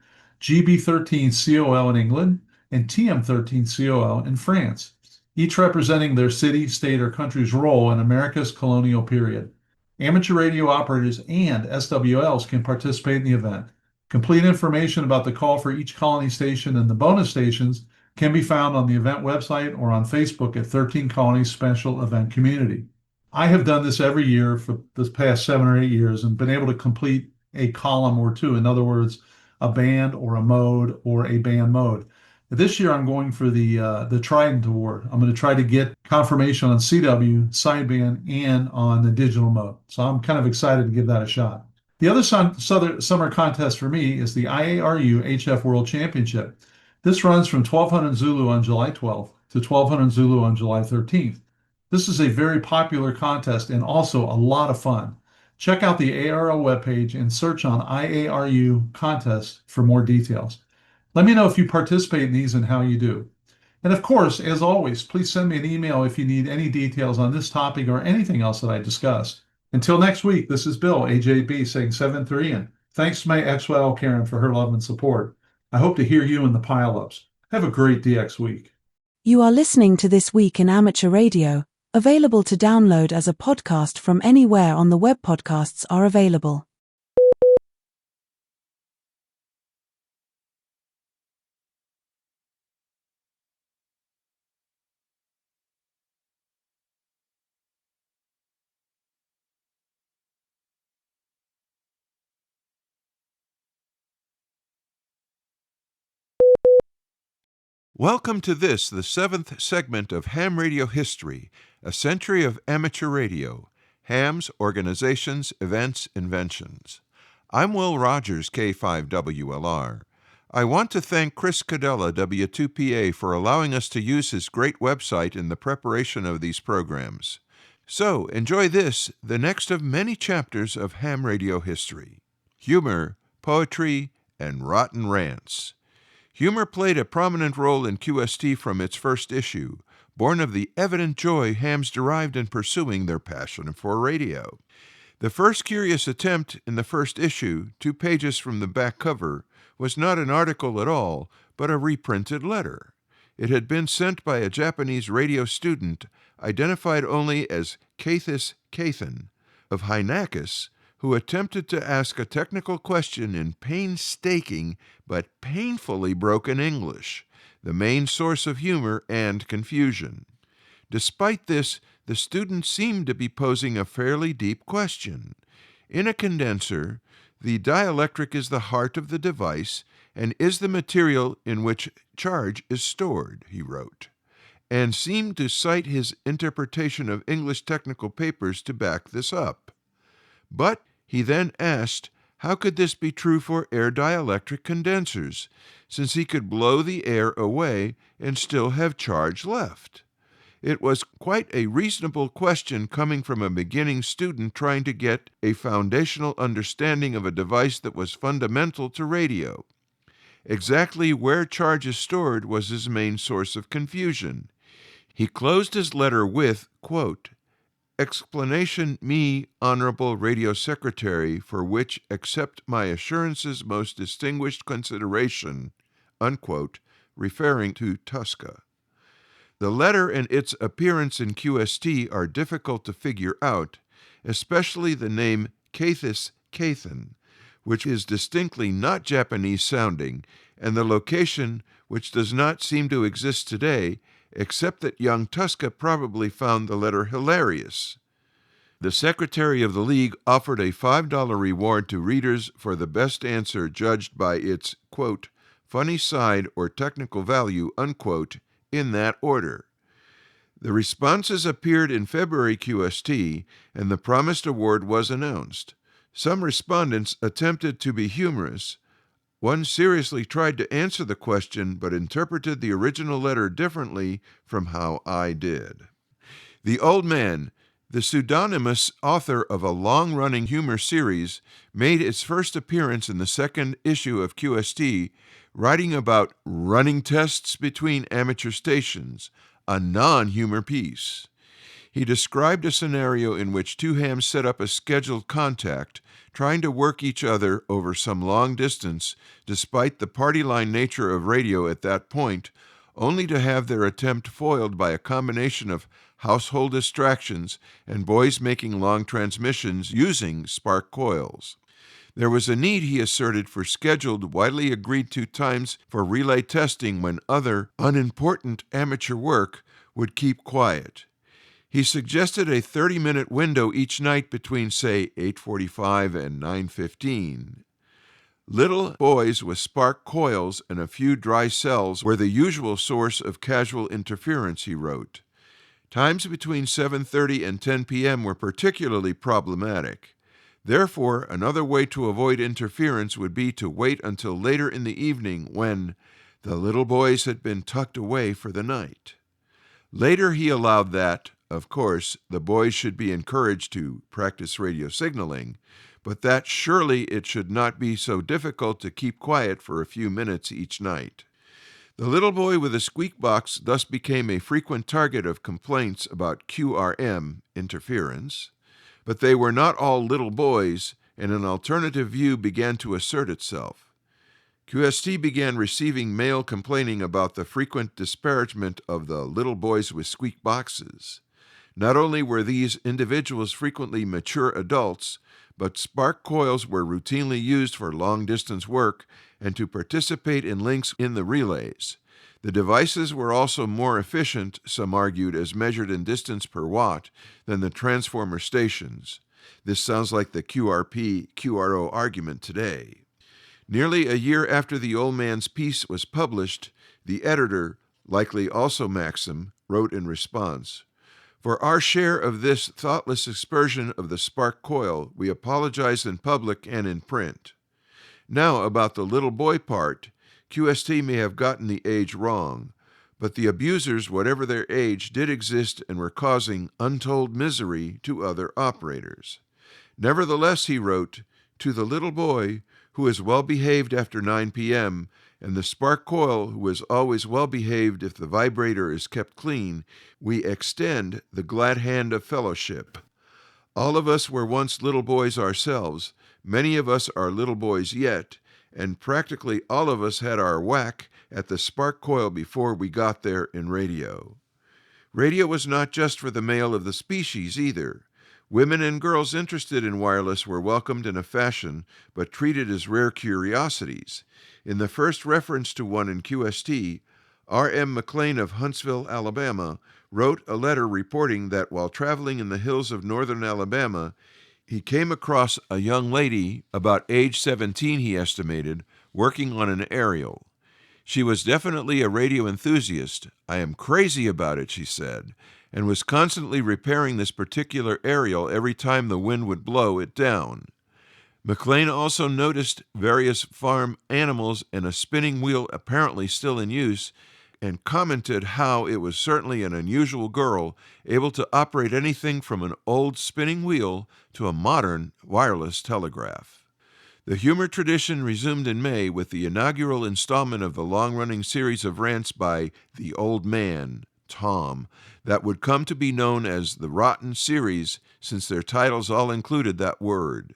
GB13 COL in England, and TM13 COL in France, each representing their city, state, or country's role in America's colonial period. Amateur radio operators and SWLs can participate in the event. Complete information about the call for each colony station and the bonus stations can be found on the event website or on Facebook at 13 Colonies Special Event Community. I have done this every year for the past 7 or 8 years and been able to complete a column or two. In other words, a band or a mode or a band mode. This year, I'm going for the Trident Award. I'm going to try to get confirmation on CW, sideband, and on the digital mode. So I'm kind of excited to give that a shot. The other summer contest for me is the IARU HF World Championship. This runs from 1200 Zulu on July 12th to 1200 Zulu on July 13th. This is a very popular contest and also a lot of fun. Check out the ARL webpage and search on IARU contest for more details. Let me know if you participate in these and how you do. And of course, as always, please send me an email if you need any details on this topic or anything else that I discussed. Until next week, this is Bill, AJB, saying 7-3, and thanks to my ex-wife, Karen, for her love and support. I hope to hear you in the pile-ups. Have a great DX week. You are listening to This Week in Amateur Radio, available to download as a podcast from anywhere on the web podcasts are available. Welcome to this, the 7th segment of Ham Radio History, a century of amateur radio, hams, organizations, events, inventions. I'm Will Rogers, K5WLR. I want to thank Chris Cadella, W2PA, for allowing us to use his great website in the preparation of these programs. So, enjoy this, the next of many chapters of ham radio history. Humor, poetry, and rotten rants. Humor played a prominent role in QST from its first issue, born of the evident joy hams derived in pursuing their passion for radio. The first curious attempt in the first issue, 2 pages from the back cover, was not an article at all, but a reprinted letter. It had been sent by a Japanese radio student, identified only as Cathis Cathan, of Heinakis, who attempted to ask a technical question in painstaking but painfully broken English, the main source of humor and confusion. Despite this, the student seemed to be posing a fairly deep question. In a condenser, the dielectric is the heart of the device and is the material in which charge is stored, he wrote, and seemed to cite his interpretation of English technical papers to back this up. But he then asked, how could this be true for air dielectric condensers, since he could blow the air away and still have charge left? It was quite a reasonable question coming from a beginning student trying to get a foundational understanding of a device that was fundamental to radio. Exactly where charge is stored was his main source of confusion. He closed his letter with, quote, "Explanation me, Honorable Radio Secretary, for which accept my assurances most distinguished consideration," unquote, referring to Tosca. The letter and its appearance in QST are difficult to figure out, especially the name Cathis Cathan, which is distinctly not Japanese sounding, and the location, which does not seem to exist today, except that young Tosca probably found the letter hilarious. The Secretary of the League offered a $5 reward to readers for the best answer judged by its, quote, funny side or technical value, unquote, in that order. The responses appeared in February QST, and the promised award was announced. Some respondents attempted to be humorous. One seriously tried to answer the question, but interpreted the original letter differently from how I did. The Old Man, the pseudonymous author of a long-running humor series, made its first appearance in the second issue of QST, writing about running tests between amateur stations, a non-humor piece. He described a scenario in which 2 hams set up a scheduled contact, trying to work each other over some long distance, despite the party-line nature of radio at that point, only to have their attempt foiled by a combination of household distractions and boys making long transmissions using spark coils. There was a need, he asserted, for scheduled, widely agreed-to times for relay testing when other, unimportant amateur work would keep quiet. He suggested a 30-minute window each night between, say, 8:45 and 9:15. Little boys with spark coils and a few dry cells were the usual source of casual interference, he wrote. Times between 7:30 and 10 p.m. were particularly problematic. Therefore, another way to avoid interference would be to wait until later in the evening when the little boys had been tucked away for the night. Later he allowed that, of course, the boys should be encouraged to practice radio signaling, but that surely it should not be so difficult to keep quiet for a few minutes each night. The little boy with a squeak box thus became a frequent target of complaints about QRM interference. But they were not all little boys, and an alternative view began to assert itself. QST began receiving mail complaining about the frequent disparagement of the little boys with squeak boxes. Not only were these individuals frequently mature adults, but spark coils were routinely used for long-distance work and to participate in links in the relays. The devices were also more efficient, some argued, as measured in distance per watt, than the transformer stations. This sounds like the QRP-QRO argument today. Nearly a year after the Old Man's piece was published, the editor, likely also Maxim, wrote in response, "For our share of this thoughtless aspersion of the spark coil, we apologize in public and in print. Now, about the little boy part, QST may have gotten the age wrong. but the abusers, whatever their age, did exist and were causing untold misery to other operators. Nevertheless, he wrote, to the little boy who is well behaved after 9 p.m., and the spark coil who is always well behaved if the vibrator is kept clean, we extend the glad hand of fellowship. All of us were once little boys ourselves. Many of us are little boys yet, and practically all of us had our whack at the spark coil before we got there in radio. Radio was not just for the male of the species either. Women and girls interested in wireless were welcomed in a fashion, but treated as rare curiosities. In the first reference to one in QST, R.M. McLean of Huntsville, Alabama, wrote a letter reporting that while traveling in the hills of northern Alabama, he came across a young lady, about age 17 he estimated, working on an aerial. She was definitely a radio enthusiast. I am crazy about it, she said, and was constantly repairing this particular aerial every time the wind would blow it down. McLean also noticed various farm animals and a spinning wheel apparently still in use, and commented how it was certainly an unusual girl, able to operate anything from an old spinning wheel to a modern wireless telegraph. The humor tradition resumed in May with the inaugural installment of the long-running series of rants by the old man, Tom, that would come to be known as the Rotten Series, since their titles all included that word.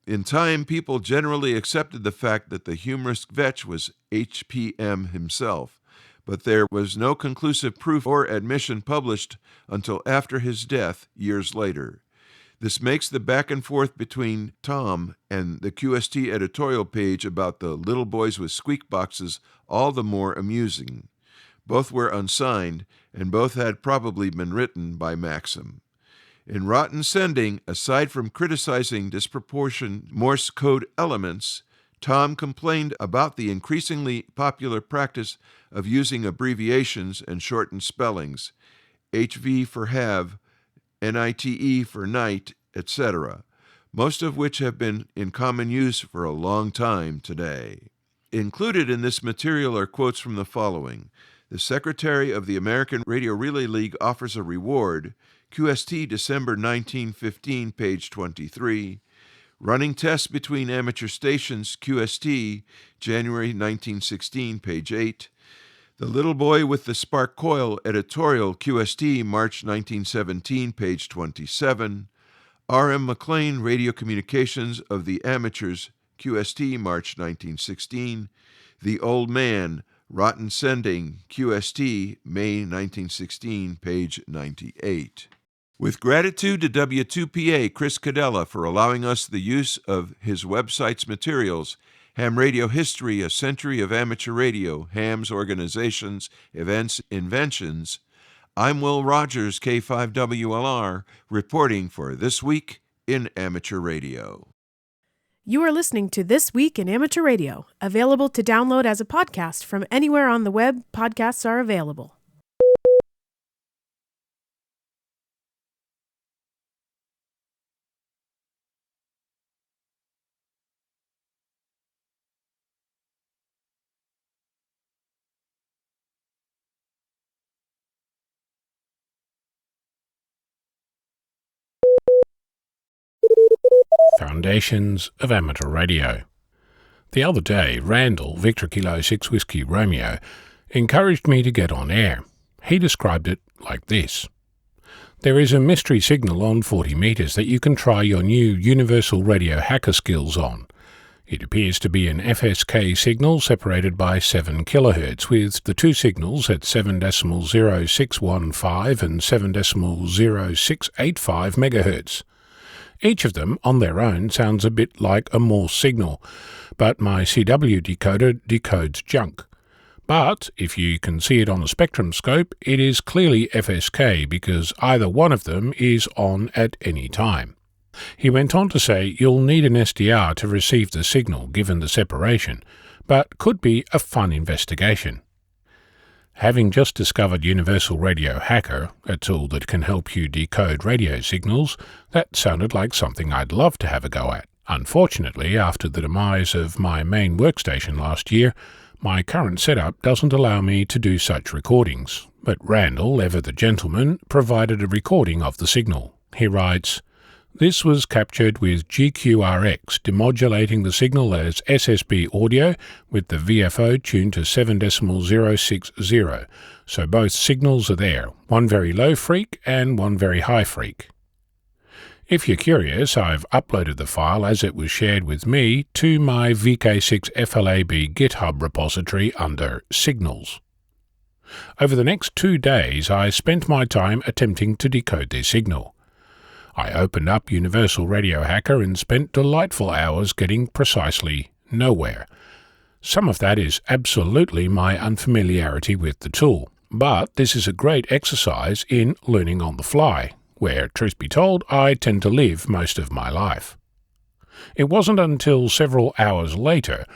In time, people generally accepted the fact that the humorous vetch was HPM himself, but there was no conclusive proof or admission published until after his death years later. This makes the back and forth between Tom and the QST editorial page about the little boys with squeak boxes all the more amusing. Both were unsigned, and both had probably been written by Maxim. In Rotten Sending, aside from criticizing disproportioned Morse code elements, Tom complained about the increasingly popular practice of using abbreviations and shortened spellings, HV for have, NITE for night, etc., most of which have been in common use for a long time today. Included in this material are quotes from the following. The Secretary of the American Radio Relay League offers a reward, QST December 1915, page 23. Running tests between amateur stations, QST, January 1916, page 8. The Little Boy with the Spark Coil, editorial, QST, March 1917, page 27. R.M. McLean, Radio Communications of the Amateurs, QST, March 1916. The Old Man, Rotten Sending, QST, May 1916, page 98. With gratitude to W2PA Chris Cadella for allowing us the use of his website's materials, Ham Radio History, A Century of Amateur Radio, Ham's Organizations, Events, Inventions, I'm Will Rogers, K5WLR, reporting for This Week in Amateur Radio. You are listening to This Week in Amateur Radio, available to download as a podcast from anywhere on the web podcasts are available. Foundations of Amateur Radio. The other day, Randall, Victor Kilo 6 Whiskey Romeo, encouraged me to get on air. He described it like this. There is a mystery signal on 40 meters that you can try your new universal radio hacker skills on. It appears to be an FSK signal separated by 7 kHz, with the two signals at 7.0615 and 7.0685 MHz. Each of them, on their own, sounds a bit like a Morse signal, but my CW decoder decodes junk. But if you can see it on a spectrum scope, it is clearly FSK because either one of them is on at any time. He went on to say you'll need an SDR to receive the signal given the separation, but could be a fun investigation. Having just discovered Universal Radio Hacker, a tool that can help you decode radio signals, that sounded like something I'd love to have a go at. Unfortunately, after the demise of my main workstation last year, My current setup doesn't allow me to do such recordings, but Randall, ever the gentleman, provided a recording of the signal. He writes, "This was captured with GQRX, demodulating the signal as SSB audio with the VFO tuned to 7.060, so both signals are there, one very low freak and one very high freak." If you're curious, I've uploaded the file as it was shared with me to my VK6FLAB GitHub repository under Signals. Over the next 2 days, I spent my time attempting to decode this signal. I opened up Universal Radio Hacker and spent delightful hours getting precisely nowhere. Some of that is absolutely my unfamiliarity with the tool, but this is a great exercise in learning on the fly, where, truth be told, I tend to live most of my life. It wasn't until several hours later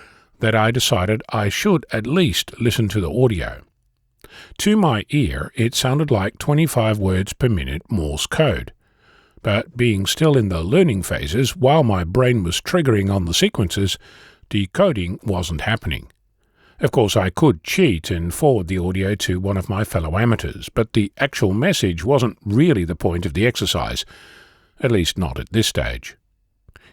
that I decided I should at least listen to the audio. To my ear, it sounded like 25 words per minute Morse code. But being still in the learning phases, while my brain was triggering on the sequences, decoding wasn't happening. Of course, I could cheat and forward the audio to one of my fellow amateurs, but the actual message wasn't really the point of the exercise, at least not at this stage.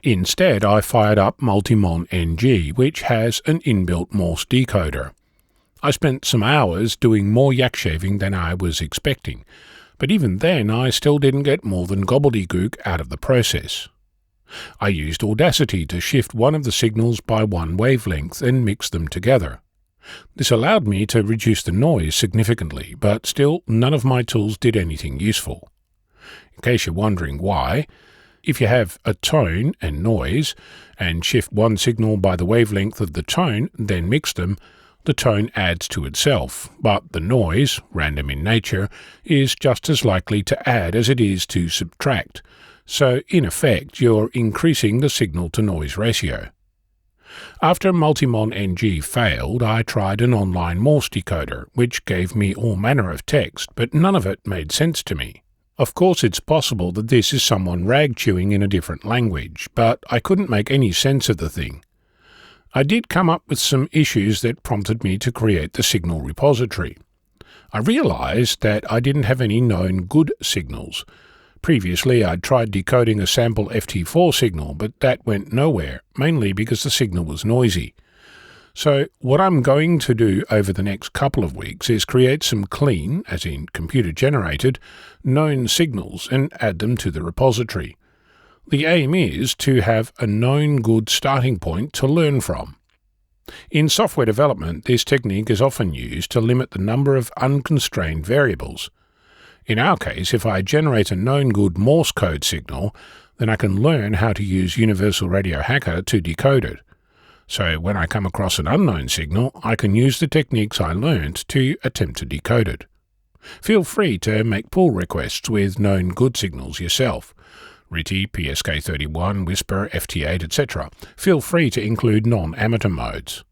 Instead, I fired up Multimon NG, which has an inbuilt Morse decoder. I spent some hours doing more yak shaving than I was expecting, but even then I still didn't get more than gobbledygook out of the process. I used Audacity to shift one of the signals by one wavelength and mix them together. This allowed me to reduce the noise significantly, but still none of my tools did anything useful. In case you're wondering why, if you have a tone and noise, and shift one signal by the wavelength of the tone, then mix them, the tone adds to itself, but the noise, random in nature, is just as likely to add as it is to subtract, so in effect you're increasing the signal-to-noise ratio. After Multimon NG failed, I tried an online Morse decoder, which gave me all manner of text, but none of it made sense to me. Of course, it's possible that this is someone rag-chewing in a different language, but I couldn't make any sense of the thing. I did come up with some issues that prompted me to create the signal repository. I realized that I didn't have any known good signals. Previously, I'd tried decoding a sample FT4 signal, but that went nowhere, mainly because the signal was noisy. So what I'm going to do over the next couple of weeks is create some clean, as in computer-generated, known signals and add them to the repository. The aim is to have a known good starting point to learn from. In software development, this technique is often used to limit the number of unconstrained variables. In our case, if I generate a known good Morse code signal, then I can learn how to use Universal Radio Hacker to decode it. So when I come across an unknown signal, I can use the techniques I learned to attempt to decode it. Feel free to make pull requests with known good signals yourself. RTTY, PSK31, Whisper, FT8, etc. Feel free to include non-amateur modes.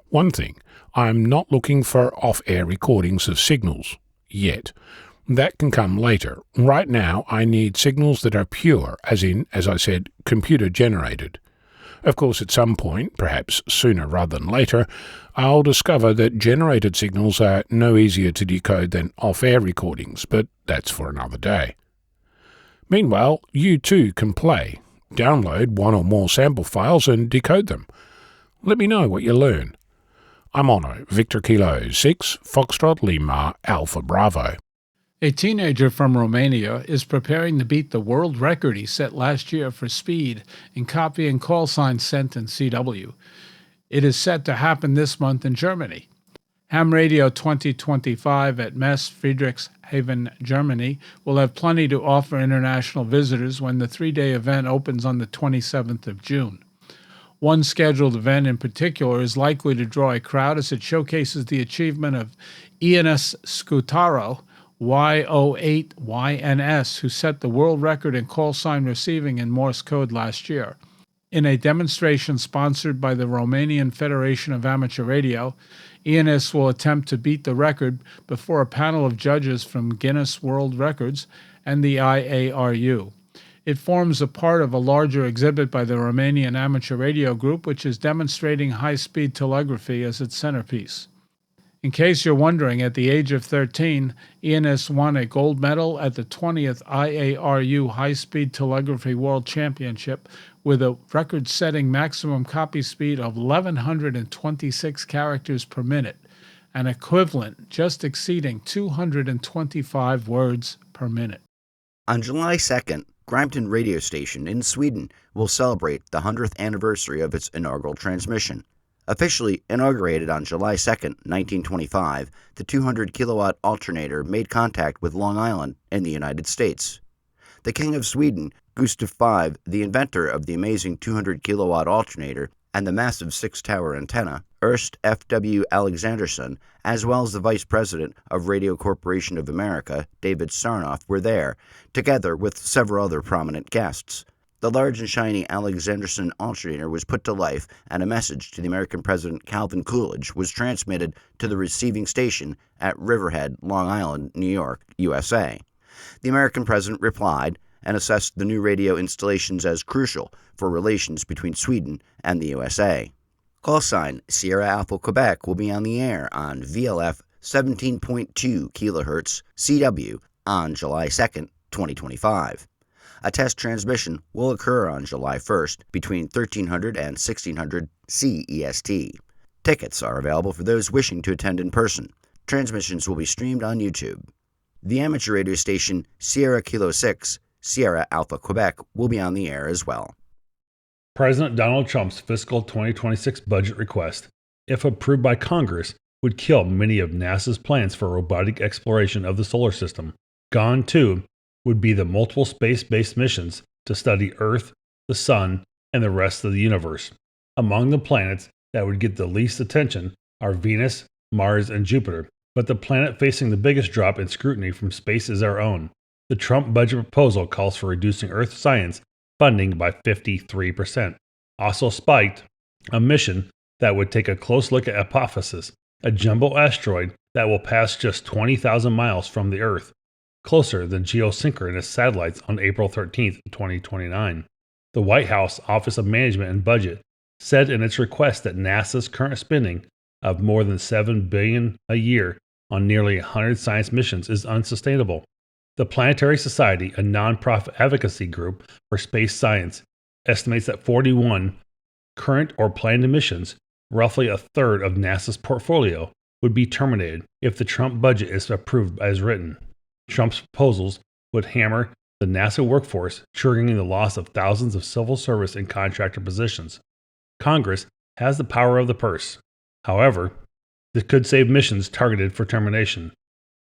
One thing, I'm not looking for off-air recordings of signals, yet. That can come later. Right now, I need signals that are pure, as I said, computer-generated. Of course, at some point, perhaps sooner rather than later, I'll discover that generated signals are no easier to decode than off-air recordings, but that's for another day. Meanwhile, you too can play. Download one or more sample files and decode them. Let me know what you learn. I'm Ono, Victor Kilo 6, Foxtrot Lima, Alpha Bravo. A teenager from Romania is preparing to beat the world record he set last year for speed in copying call signs sent in CW. It is set to happen this month in Germany. Ham Radio 2025 at Messe Friedrichshafen, Germany, will have plenty to offer international visitors when the three-day event opens on the 27th of June. One scheduled event in particular is likely to draw a crowd as it showcases the achievement of Ioannis Skoutaro, Y08YNS, who set the world record in call sign receiving in Morse code last year. In a demonstration sponsored by the Romanian Federation of Amateur Radio, Ioannis will attempt to beat the record before a panel of judges from Guinness World Records and the IARU. It forms a part of a larger exhibit by the Romanian Amateur Radio Group, which is demonstrating high-speed telegraphy as its centerpiece. In case you're wondering, at the age of 13, ENS won a gold medal at the 20th IARU High-Speed Telegraphy World Championship with a record-setting maximum copy speed of 1,126 characters per minute, an equivalent just exceeding 225 words per minute. On July 2nd, Grimeton radio station in Sweden will celebrate the 100th anniversary of its inaugural transmission. Officially inaugurated on July 2, 1925, the 200-kilowatt alternator made contact with Long Island in the United States. The King of Sweden, Gustav V, the inventor of the amazing 200-kilowatt alternator and the massive 6-tower antenna, Ernst F.W. Alexanderson, as well as the Vice President of Radio Corporation of America, David Sarnoff, were there, together with several other prominent guests. The large and shiny Alexanderson alternator was put to life, and a message to the American President Calvin Coolidge was transmitted to the receiving station at Riverhead, Long Island, New York, USA. The American President replied and assessed the new radio installations as crucial for relations between Sweden and the USA. Call sign Sierra Alpha Quebec will be on the air on VLF 17.2 kHz CW on July 2nd, 2025. A test transmission will occur on July 1st between 1300 and 1600 CEST. Tickets are available for those wishing to attend in person. Transmissions will be streamed on YouTube. The amateur radio station Sierra Kilo 6, Sierra Alpha Quebec will be on the air as well. President Donald Trump's fiscal 2026 budget request, if approved by Congress, would kill many of NASA's plans for robotic exploration of the solar system. Gone, too, would be the multiple space-based missions to study Earth, the Sun, and the rest of the universe. Among the planets that would get the least attention are Venus, Mars, and Jupiter, but the planet facing the biggest drop in scrutiny from space is our own. The Trump budget proposal calls for reducing Earth science funding by 53%. Also spiked a mission that would take a close look at Apophysis, a jumbo asteroid that will pass just 20,000 miles from the Earth, closer than geosynchronous satellites on April 13, 2029. The White House Office of Management and Budget said in its request that NASA's current spending of more than $7 billion a year on nearly 100 science missions is unsustainable. The Planetary Society, a nonprofit advocacy group for space science, estimates that 41 current or planned missions, roughly a third of NASA's portfolio, would be terminated if the Trump budget is approved as written. Trump's proposals would hammer the NASA workforce, triggering the loss of thousands of civil service and contractor positions. Congress has the power of the purse. However, this could save missions targeted for termination.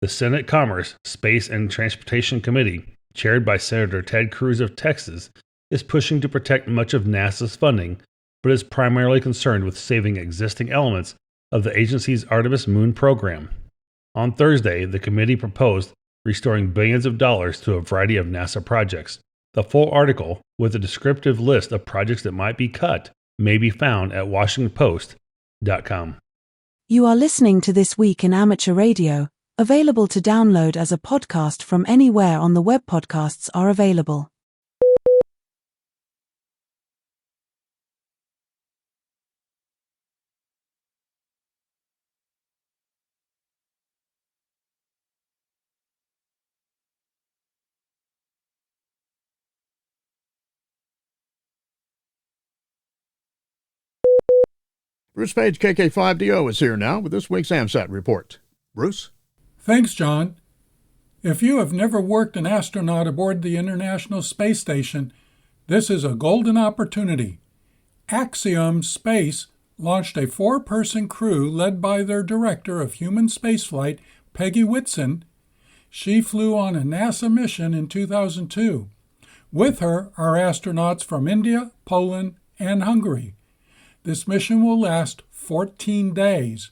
The Senate Commerce, Space, and Transportation Committee, chaired by Senator Ted Cruz of Texas, is pushing to protect much of NASA's funding, but is primarily concerned with saving existing elements of the agency's Artemis Moon program. On Thursday, the committee proposed restoring billions of dollars to a variety of NASA projects. The full article, with a descriptive list of projects that might be cut, may be found at WashingtonPost.com. You are listening to This Week in Amateur Radio, available to download as a podcast from anywhere on the web podcasts are available. Bruce Page, KK5DO, is here now with this week's AMSAT report. Bruce? Thanks, John. If you have never worked an astronaut aboard the International Space Station, this is a golden opportunity. Axiom Space launched a 4-person crew led by their director of human spaceflight, Peggy Whitson. She flew on a NASA mission in 2002. With her are astronauts from India, Poland, and Hungary. This mission will last 14 days.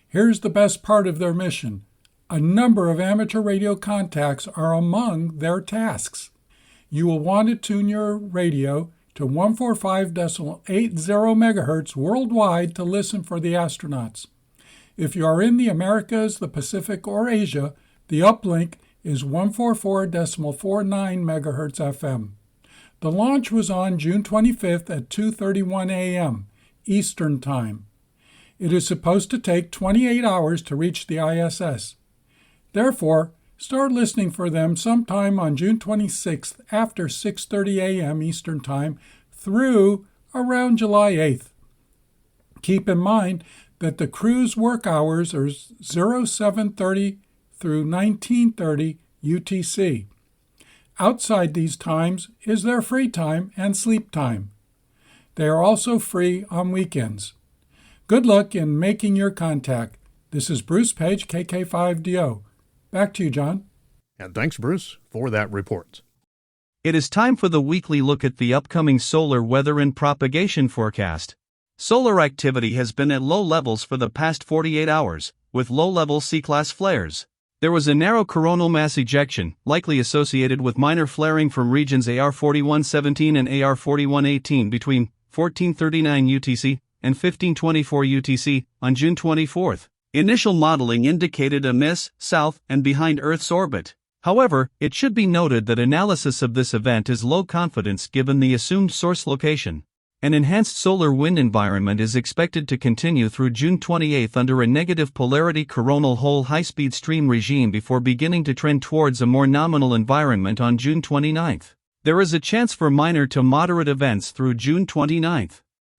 Here's the best part of their mission. A number of amateur radio contacts are among their tasks. You will want to tune your radio to 145.80 MHz worldwide to listen for the astronauts. If you are in the Americas, the Pacific, or Asia, the uplink is 144.49 MHz FM. The launch was on June 25th at 2:31 a.m. Eastern Time. It is supposed to take 28 hours to reach the ISS. Therefore, start listening for them sometime on June 26th after 6:30 a.m. Eastern Time through around July 8th. Keep in mind that the crew's work hours are 0730 through 1930 UTC. Outside these times is their free time and sleep time. They are also free on weekends. Good luck in making your contact. This is Bruce Page, KK5DO. Back to you, John. And thanks, Bruce, for that report. It is time for the weekly look at the upcoming solar weather and propagation forecast. Solar activity has been at low levels for the past 48 hours, with low-level C-class flares. There was a narrow coronal mass ejection, likely associated with minor flaring from regions AR4117 and AR4118 between 1439 UTC and 1524 UTC on June 24. Initial modeling indicated a miss, south, and behind Earth's orbit. However, it should be noted that analysis of this event is low confidence given the assumed source location. An enhanced solar wind environment is expected to continue through June 28 under a negative polarity coronal hole high-speed stream regime before beginning to trend towards a more nominal environment on June 29. There is a chance for minor to moderate events through June 29.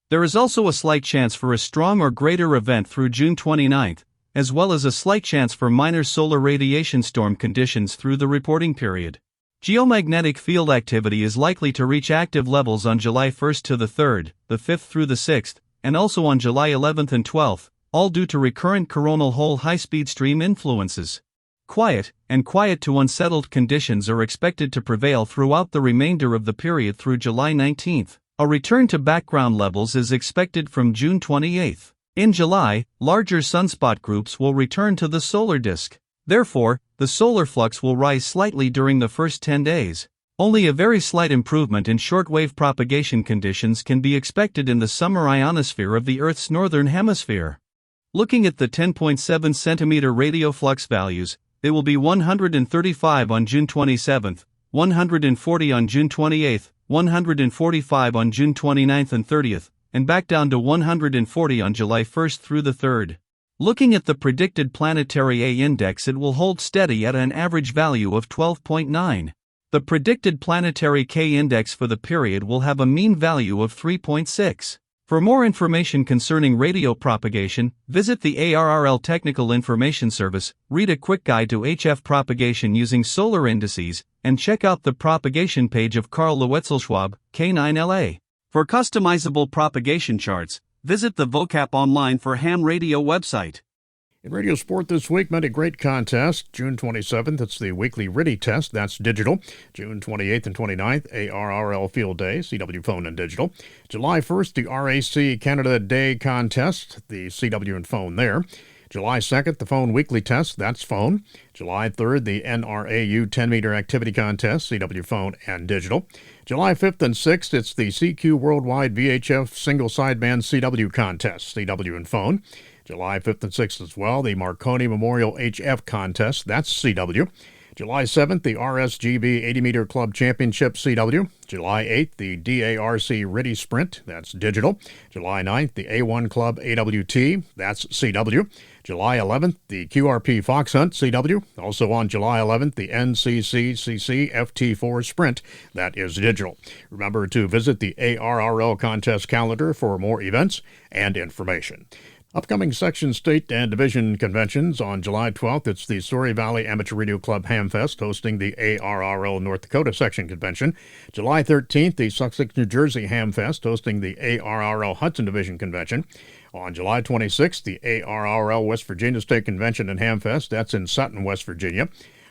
There is also a slight chance for a strong or greater event through June 29, as well as a slight chance for minor solar radiation storm conditions through the reporting period. Geomagnetic field activity is likely to reach active levels on July 1st to the 3rd, the 5th through the 6th, and also on July 11th and 12th, all due to recurrent coronal hole high-speed stream influences. Quiet and quiet to unsettled conditions are expected to prevail throughout the remainder of the period through July 19th. A return to background levels is expected from June 28th. In July, larger sunspot groups will return to the solar disk. Therefore, the solar flux will rise slightly during the first 10 days. Only a very slight improvement in shortwave propagation conditions can be expected in the summer ionosphere of the Earth's northern hemisphere. Looking at the 10.7 cm radio flux values, they will be 135 on June 27th, 140 on June 28th, 145 on June 29th and 30th, and back down to 140 on July 1st through the 3rd. Looking at the predicted planetary A index, it will hold steady at an average value of 12.9. The predicted planetary K index for the period will have a mean value of 3.6. For more information concerning radio propagation, visit the ARRL Technical Information Service, read a quick guide to HF propagation using solar indices, and check out the propagation page of Karl Lewetzelschwab, K9LA. For customizable propagation charts, visit the vocap online for Ham Radio website. In radio sport this week, many great contests. June 27th, it's the weekly RTTY test, that's digital. June 28th and 29th, ARRL Field Day, CW phone and digital. July 1st, the RAC Canada Day contest, the CW and phone there. July 2nd, the phone weekly test, that's phone. July 3rd, the NRAU 10-meter activity contest, CW phone and digital. July 5th and 6th, it's the CQ Worldwide VHF Single Sideband CW contest, CW and phone. July 5th and 6th as well, the Marconi Memorial HF contest, that's CW. July 7th, the RSGB 80-meter Club Championship CW. July 8th, the DARC RTTY Sprint, that's digital. July 9th, the A1 Club AWT, that's CW. July 11th, the QRP Fox Hunt CW. Also on July 11th, the NCCCC FT4 Sprint, that is digital. Remember to visit the ARRL contest calendar for more events and information. Upcoming section, state, and division conventions. On July 12th, it's the Story Valley Amateur Radio Club Hamfest hosting the ARRL North Dakota Section Convention. July 13th, the Sussex, New Jersey Hamfest hosting the ARRL Hudson Division Convention. On July 26th, the ARRL West Virginia State Convention and Hamfest. That's in Sutton, West Virginia.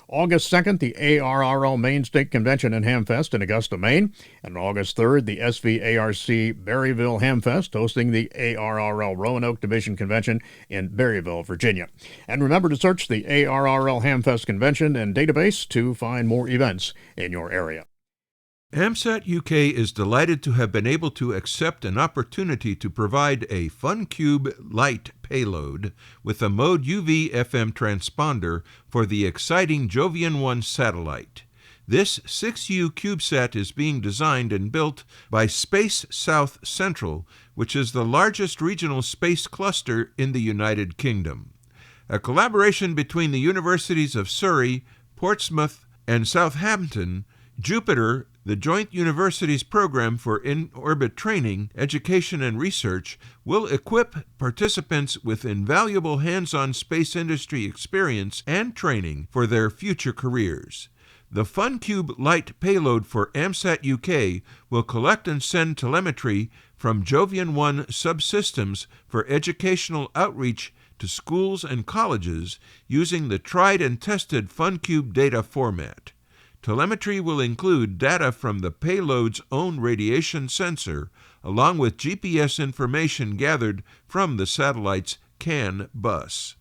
August 2nd, the ARRL Maine State Convention and Hamfest in Augusta, Maine. And on August 3rd, the SVARC Berryville Hamfest hosting the ARRL Roanoke Division Convention in Berryville, Virginia. And remember to search the ARRL Hamfest Convention and database to find more events in your area. AMSAT UK is delighted to have been able to accept an opportunity to provide a FunCube Lite payload with a mode UV-FM transponder for the exciting Jovian 1 satellite. This 6U CubeSat is being designed and built by Space South Central, which is the largest regional space cluster in the United Kingdom. A collaboration between the universities of Surrey, Portsmouth, and Southampton, Jupiter, the Joint Universities Program for In-Orbit Training, Education, and Research, will equip participants with invaluable hands-on space industry experience and training for their future careers. The FunCube Lite payload for AMSAT UK will collect and send telemetry from Jovian 1 subsystems for educational outreach to schools and colleges using the tried and tested FunCube data format. Telemetry will include data from the payload's own radiation sensor, along with GPS information gathered from the satellite's CAN bus.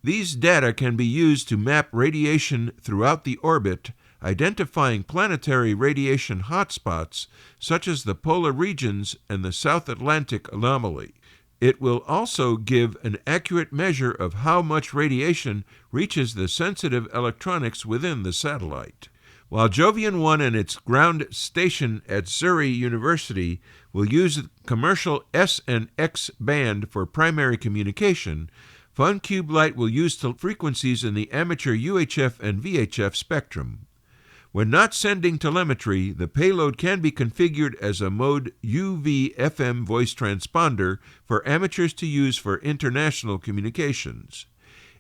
These data can be used to map radiation throughout the orbit, identifying planetary radiation hotspots such as the polar regions and the South Atlantic anomaly. It will also give an accurate measure of how much radiation reaches the sensitive electronics within the satellite. While Jovian 1 and its ground station at Surrey University will use the commercial S and X band for primary communication, FunCube Lite will use frequencies in the amateur UHF and VHF spectrum. When not sending telemetry, the payload can be configured as a mode UV-FM voice transponder for amateurs to use for international communications.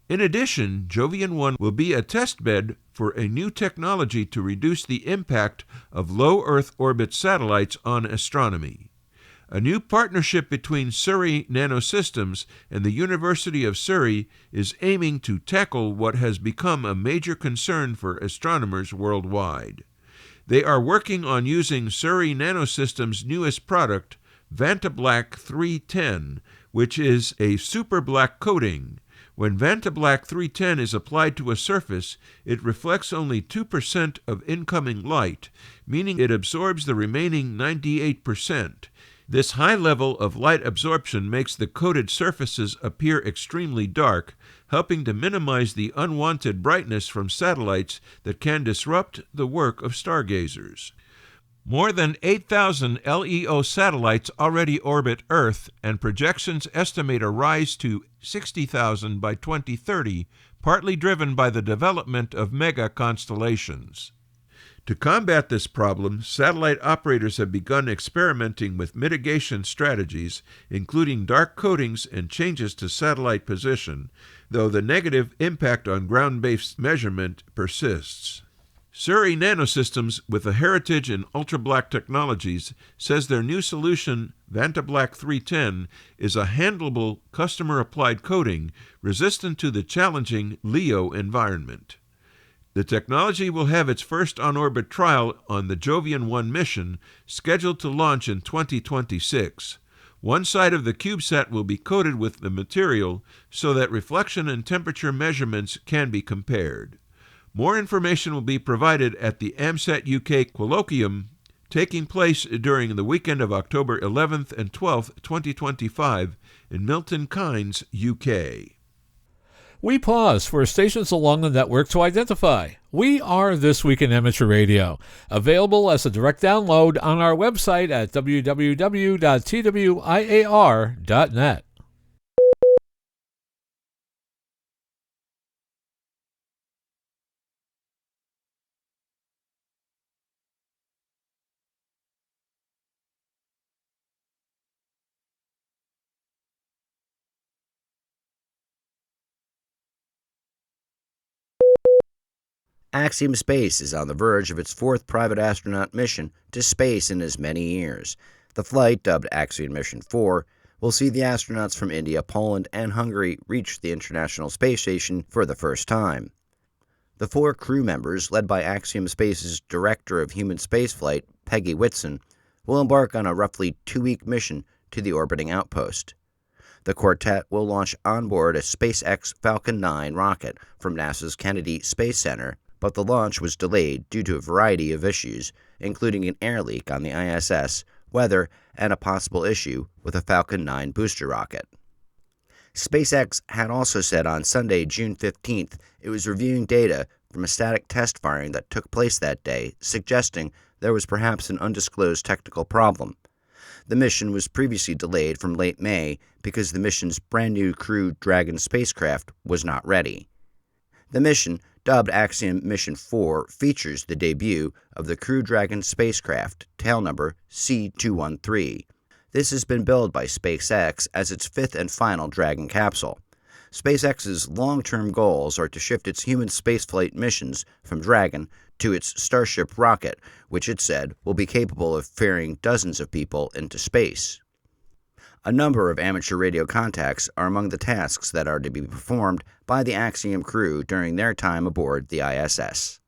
In addition, Jovian 1 will be a testbed for a new technology to reduce the impact of low Earth orbit satellites on astronomy. A new partnership between Surrey Nanosystems and the University of Surrey is aiming to tackle what has become a major concern for astronomers worldwide. They are working on using Surrey Nanosystems' newest product, Vantablack 310, which is a super black coating. When Vantablack 310 is applied to a surface, it reflects only 2% of incoming light, meaning it absorbs the remaining 98%. This high level of light absorption makes the coated surfaces appear extremely dark, helping to minimize the unwanted brightness from satellites that can disrupt the work of stargazers. More than 8,000 LEO satellites already orbit Earth, and projections estimate a rise to 60,000 by 2030, partly driven by the development of mega constellations. To combat this problem, satellite operators have begun experimenting with mitigation strategies, including dark coatings and changes to satellite position, though the negative impact on ground-based measurement persists. Surrey Nanosystems, with a heritage in ultra-black technologies, says their new solution, Vantablack 310, is a handleable, customer-applied coating resistant to the challenging LEO environment. The technology will have its first on-orbit trial on the Jovian 1 mission, scheduled to launch in 2026. One side of the CubeSat will be coated with the material so that reflection and temperature measurements can be compared. More information will be provided at the AMSAT UK Colloquium, taking place during the weekend of October 11th and 12th, 2025, in Milton Keynes, UK. We pause for stations along the network to identify. We are This Week in Amateur Radio, available as a direct download on our website at www.twiar.net. Axiom Space is on the verge of its fourth private astronaut mission to space in as many years. The flight, dubbed Axiom Mission 4, will see the astronauts from India, Poland, and Hungary reach the International Space Station for the first time. The 4 crew members, led by Axiom Space's Director of Human Spaceflight, Peggy Whitson, will embark on a roughly 2-week mission to the orbiting outpost. The quartet will launch on board a SpaceX Falcon 9 rocket from NASA's Kennedy Space Center but the launch was delayed due to a variety of issues, including an air leak on the ISS, weather, and a possible issue with a Falcon 9 booster rocket. SpaceX had also said on Sunday, June 15th, it was reviewing data from a static test firing that took place that day, suggesting there was perhaps an undisclosed technical problem. The mission was previously delayed from late May because the mission's brand-new Crew Dragon spacecraft was not ready. The mission, dubbed Axiom Mission 4, features the debut of the Crew Dragon spacecraft, tail number C213. This has been billed by SpaceX as its fifth and final Dragon capsule. SpaceX's long-term goals are to shift its human spaceflight missions from Dragon to its Starship rocket, which it said will be capable of ferrying dozens of people into space. A number of amateur radio contacts are among the tasks that are to be performed by the Axiom crew during their time aboard the ISS.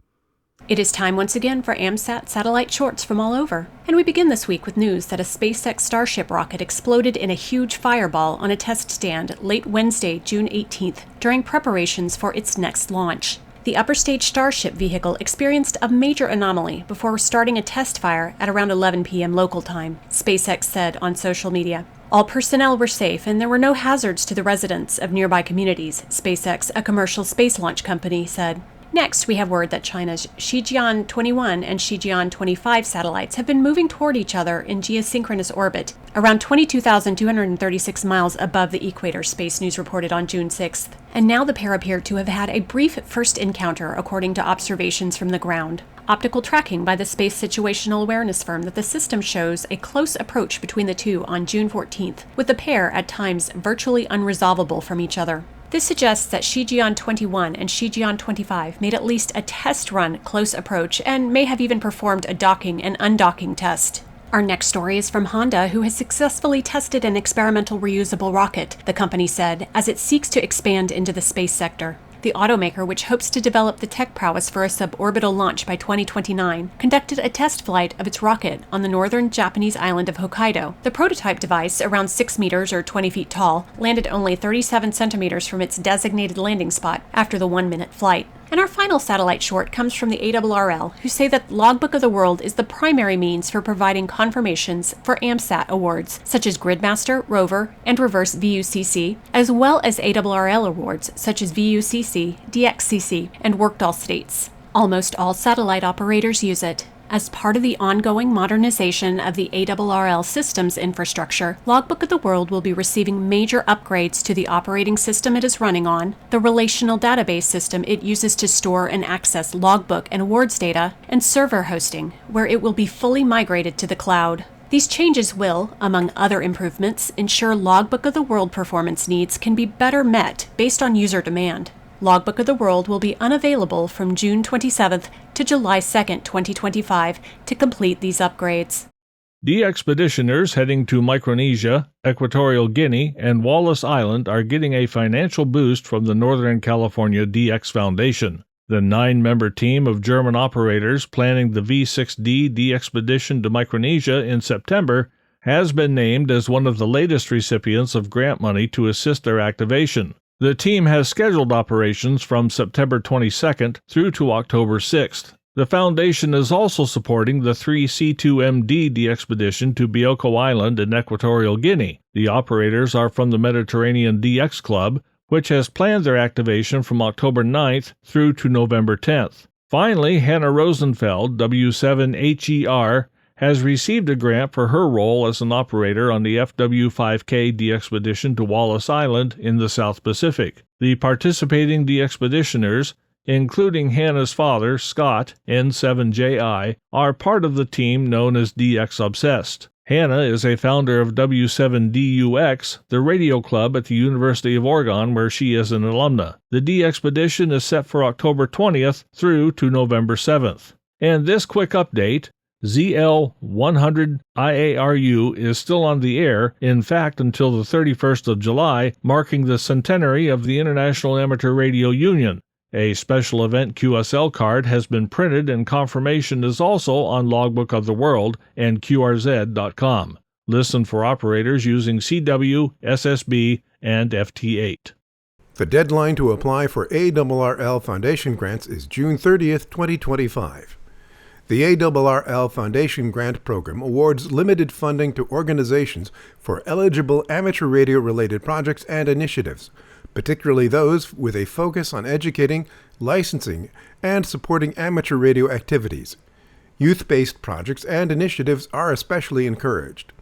It is time once again for AMSAT satellite shorts from all over, and we begin this week with news that a SpaceX Starship rocket exploded in a huge fireball on a test stand late Wednesday, June 18th, during preparations for its next launch. The upper stage Starship vehicle experienced a major anomaly before starting a test fire at around 11 p.m. local time, SpaceX said on social media. All personnel were safe and there were no hazards to the residents of nearby communities, SpaceX, a commercial space launch company, said. Next, we have word that China's Shijian-21 and Shijian-25 satellites have been moving toward each other in geosynchronous orbit, around 22,236 miles above the equator, Space News reported on June 6th. And now the pair appear to have had a brief first encounter, according to observations from the ground. Optical tracking by the Space Situational Awareness firm that the system shows a close approach between the two on June 14th, with the pair at times virtually unresolvable from each other. This suggests that Shijian-21 and Shijian-25 made at least a test run close approach and may have even performed a docking and undocking test. Our next story is from Honda, who has successfully tested an experimental reusable rocket, the company said, as it seeks to expand into the space sector. The automaker, which hopes to develop the tech prowess for a suborbital launch by 2029, conducted a test flight of its rocket on the northern Japanese island of Hokkaido. The prototype device, around 6 meters or 20 feet tall, landed only 37 centimeters from its designated landing spot after the 1-minute flight. And our final satellite short comes from the ARRL, who say that Logbook of the World is the primary means for providing confirmations for AMSAT awards, such as Gridmaster, Rover, and Reverse VUCC, as well as ARRL awards, such as VUCC, DXCC, and Worked All States. Almost all satellite operators use it. As part of the ongoing modernization of the ARRL systems infrastructure, Logbook of the World will be receiving major upgrades to the operating system it is running on, the relational database system it uses to store and access logbook and awards data, and server hosting, where it will be fully migrated to the cloud. These changes will, among other improvements, ensure Logbook of the World performance needs can be better met based on user demand. Logbook of the World will be unavailable from June 27th to July 2nd, 2025 to complete these upgrades. De-expeditioners heading to Micronesia, Equatorial Guinea, and Wallis Island are getting a financial boost from the Northern California DX Foundation. The 9-member team of German operators planning the V6D de-expedition to Micronesia in September has been named as one of the latest recipients of grant money to assist their activation. The team has scheduled operations from September 22nd through to October 6th. The Foundation is also supporting the 3 C2MD de-expedition to Bioko Island in Equatorial Guinea. The operators are from the Mediterranean DX Club, which has planned their activation from October 9th through to November 10th. Finally, Hannah Rosenfeld, W7HER, has received a grant for her role as an operator on the FW5K de-expedition to Wallis Island in the South Pacific. The participating de-expeditioners, including Hannah's father, Scott, N7JI, are part of the team known as DX Obsessed. Hannah is a founder of W7DUX, the radio club at the University of Oregon, where she is an alumna. The de-expedition is set for October 20th through to November 7th. And this quick update, ZL100 IARU is still on the air, in fact until the 31st of July, marking the centenary of the International Amateur Radio Union. A special event QSL card has been printed and confirmation is also on Logbook of the World and QRZ.com. Listen for operators using CW, SSB, and FT8. The deadline to apply for ARRL Foundation grants is June 30th, 2025. The ARRL Foundation Grant Program awards limited funding to organizations for eligible amateur radio-related projects and initiatives, particularly those with a focus on educating, licensing, and supporting amateur radio activities. Youth-based projects and initiatives are especially encouraged.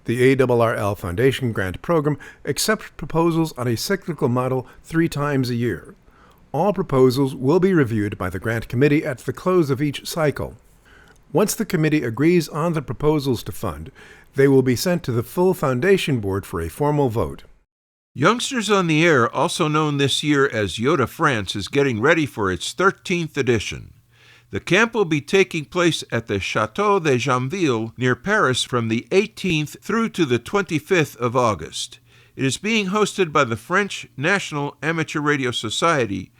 The ARRL Foundation Grant Program accepts proposals on a cyclical model 3 times a year. All proposals will be reviewed by the grant committee at the close of each cycle. Once the committee agrees on the proposals to fund, they will be sent to the full foundation board for a formal vote. Youngsters on the Air, also known this year as Yoda France, is getting ready for its 13th edition. The camp will be taking place at the Château de Jamville near Paris from the 18th through to the 25th of August. It is being hosted by the French National Amateur Radio Society,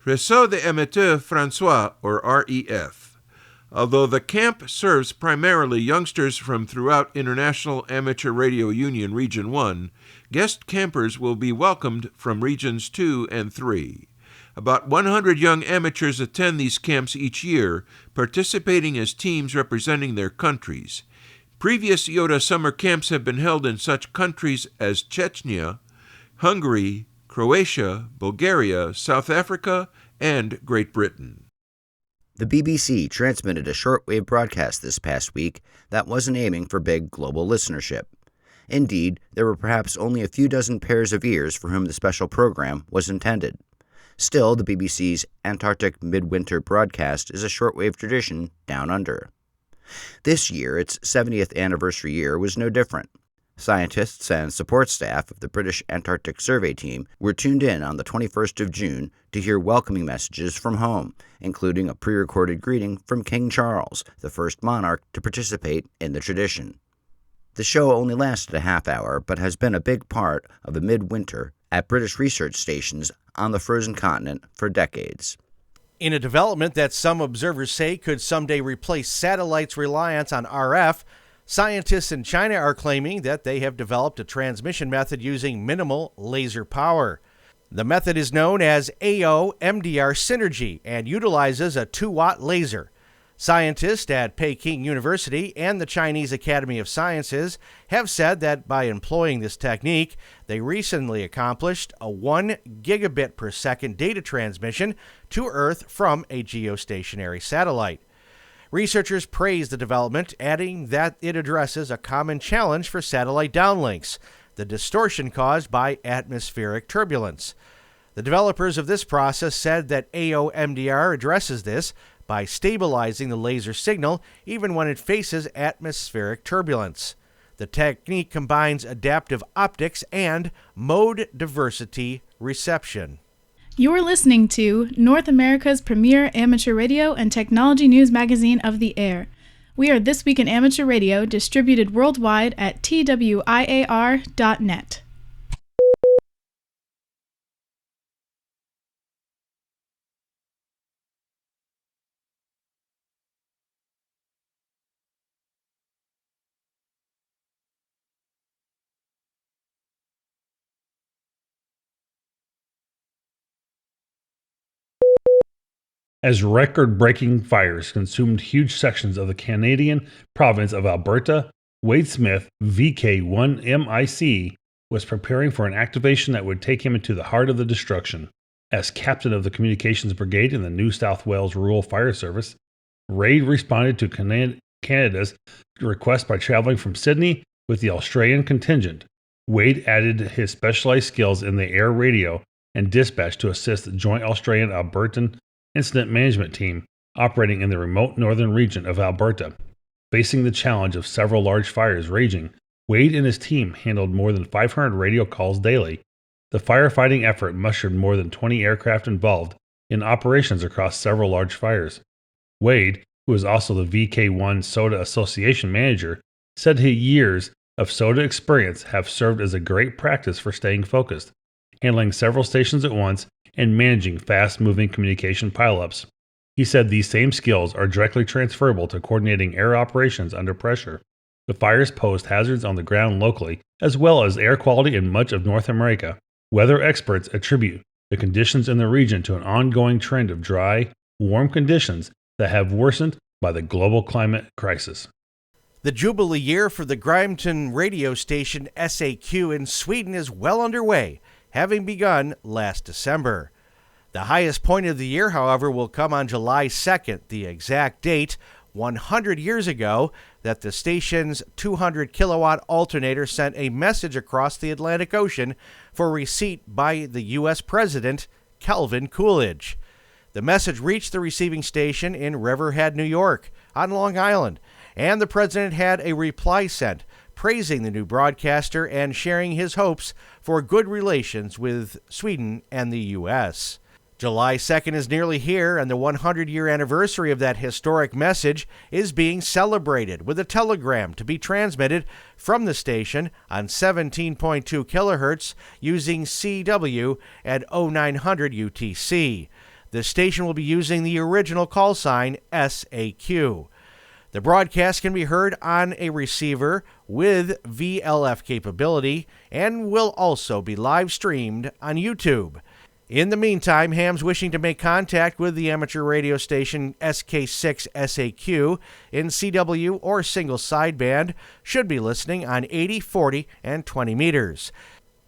Réseau des Amateurs Français, or REF. Although the camp serves primarily youngsters from throughout International Amateur Radio Union Region 1, guest campers will be welcomed from Regions 2 and 3. About 100 young amateurs attend these camps each year, participating as teams representing their countries. Previous Yoda summer camps have been held in such countries as Chechnya, Hungary, Croatia, Bulgaria, South Africa, and Great Britain. The BBC transmitted a shortwave broadcast this past week that wasn't aiming for big global listenership. Indeed, there were perhaps only a few dozen pairs of ears for whom the special program was intended. Still, the BBC's Antarctic Midwinter broadcast is a shortwave tradition down under. This year, its 70th anniversary year, was no different. Scientists and support staff of the British Antarctic Survey Team were tuned in on the 21st of June to hear welcoming messages from home, including a pre-recorded greeting from King Charles, the first monarch to participate in the tradition. The show only lasted a half hour, but has been a big part of a midwinter at British research stations on the frozen continent for decades. In a development that some observers say could someday replace satellites' reliance on RF, scientists in China are claiming that they have developed a transmission method using minimal laser power. The method is known as AO-MDR synergy and utilizes a 2-watt laser. Scientists at Peking University and the Chinese Academy of Sciences have said that by employing this technique, they recently accomplished a 1 gigabit per second data transmission to Earth from a geostationary satellite. Researchers praise the development, adding that it addresses a common challenge for satellite downlinks, the distortion caused by atmospheric turbulence. The developers of this process said that AO-MDR addresses this by stabilizing the laser signal even when it faces atmospheric turbulence. The technique combines adaptive optics and mode diversity reception. You're listening to North America's premier amateur radio and technology news magazine of the air. We are This Week in Amateur Radio, distributed worldwide at twiar.net. As record-breaking fires consumed huge sections of the Canadian province of Alberta, Wade Smith, VK1MIC, was preparing for an activation that would take him into the heart of the destruction. As captain of the Communications Brigade in the New South Wales Rural Fire Service, Wade responded to Canada's request by traveling from Sydney with the Australian contingent. Wade added his specialized skills in the air radio and dispatch to assist the Joint Australian-Albertan Incident Management Team operating in the remote northern region of Alberta. Facing the challenge of several large fires raging, Wade and his team handled more than 500 radio calls daily. The firefighting effort mustered more than 20 aircraft involved in operations across several large fires. Wade, who is also the VK1 Soda Association manager, said his years of soda experience have served as a great practice for staying focused, handling several stations at once, and managing fast-moving communication pileups. He said these same skills are directly transferable to coordinating air operations under pressure. The fires posed hazards on the ground locally, as well as air quality in much of North America. Weather experts attribute the conditions in the region to an ongoing trend of dry, warm conditions that have worsened by the global climate crisis. The Jubilee year for the Grimeton radio station SAQ in Sweden is well underway, having begun last December. The highest point of the year, however, will come on July 2nd, the exact date, 100 years ago, that the station's 200-kilowatt alternator sent a message across the Atlantic Ocean for receipt by the U.S. President, Calvin Coolidge. The message reached the receiving station in Riverhead, New York, on Long Island, and the President had a reply sent praising the new broadcaster and sharing his hopes for good relations with Sweden and the U.S. July 2nd is nearly here, and the 100-year anniversary of that historic message is being celebrated with a telegram to be transmitted from the station on 17.2 kilohertz using CW at 0900 UTC. The station will be using the original call sign SAQ. The broadcast can be heard on a receiver with VLF capability and will also be live streamed on YouTube. In the meantime, hams wishing to make contact with the amateur radio station SK6 SAQ in CW or single sideband should be listening on 80, 40, and 20 meters.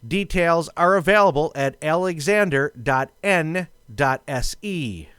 Details are available at alexander.n.se.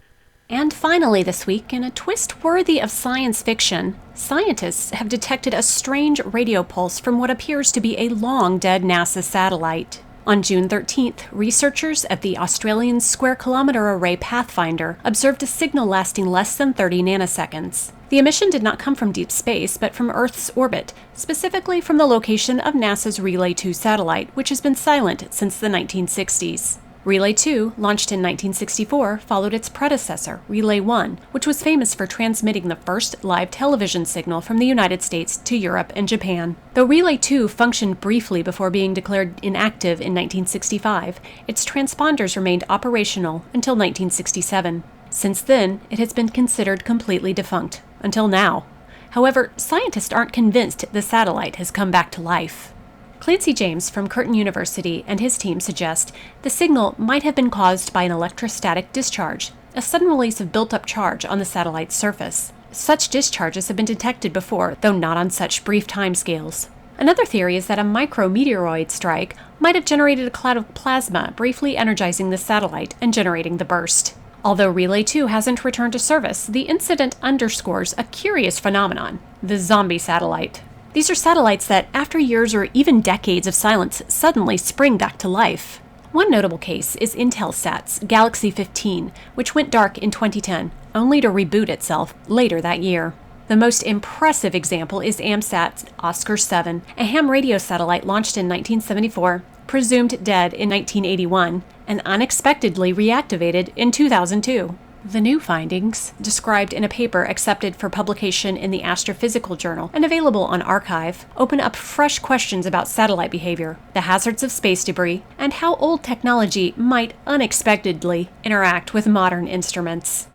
And finally this week, in a twist worthy of science fiction, scientists have detected a strange radio pulse from what appears to be a long-dead NASA satellite. On June 13th, researchers at the Australian Square Kilometre Array Pathfinder observed a signal lasting less than 30 nanoseconds. The emission did not come from deep space, but from Earth's orbit, specifically from the location of NASA's Relay 2 satellite, which has been silent since the 1960s. Relay 2, launched in 1964, followed its predecessor, Relay 1, which was famous for transmitting the first live television signal from the United States to Europe and Japan. Though Relay 2 functioned briefly before being declared inactive in 1965, its transponders remained operational until 1967. Since then, it has been considered completely defunct, until now. However, scientists aren't convinced the satellite has come back to life. Clancy James from Curtin University and his team suggest the signal might have been caused by an electrostatic discharge, a sudden release of built-up charge on the satellite's surface. Such discharges have been detected before, though not on such brief timescales. Another theory is that a micrometeoroid strike might have generated a cloud of plasma, briefly energizing the satellite and generating the burst. Although Relay 2 hasn't returned to service, the incident underscores a curious phenomenon: the zombie satellite. These are satellites that, after years or even decades of silence, suddenly spring back to life. One notable case is Intelsat's Galaxy 15, which went dark in 2010, only to reboot itself later that year. The most impressive example is AMSAT's Oscar 7, a ham radio satellite launched in 1974, presumed dead in 1981, and unexpectedly reactivated in 2002. The new findings, described in a paper accepted for publication in the Astrophysical Journal and available on Archive, open up fresh questions about satellite behavior, the hazards of space debris, and how old technology might unexpectedly interact with modern instruments.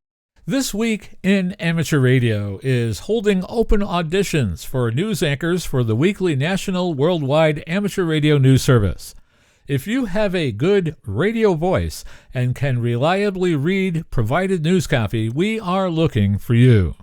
This Week in Amateur Radio is holding open auditions for news anchors for the weekly national worldwide amateur radio news service. If you have a good radio voice and can reliably read provided news copy, we are looking for you.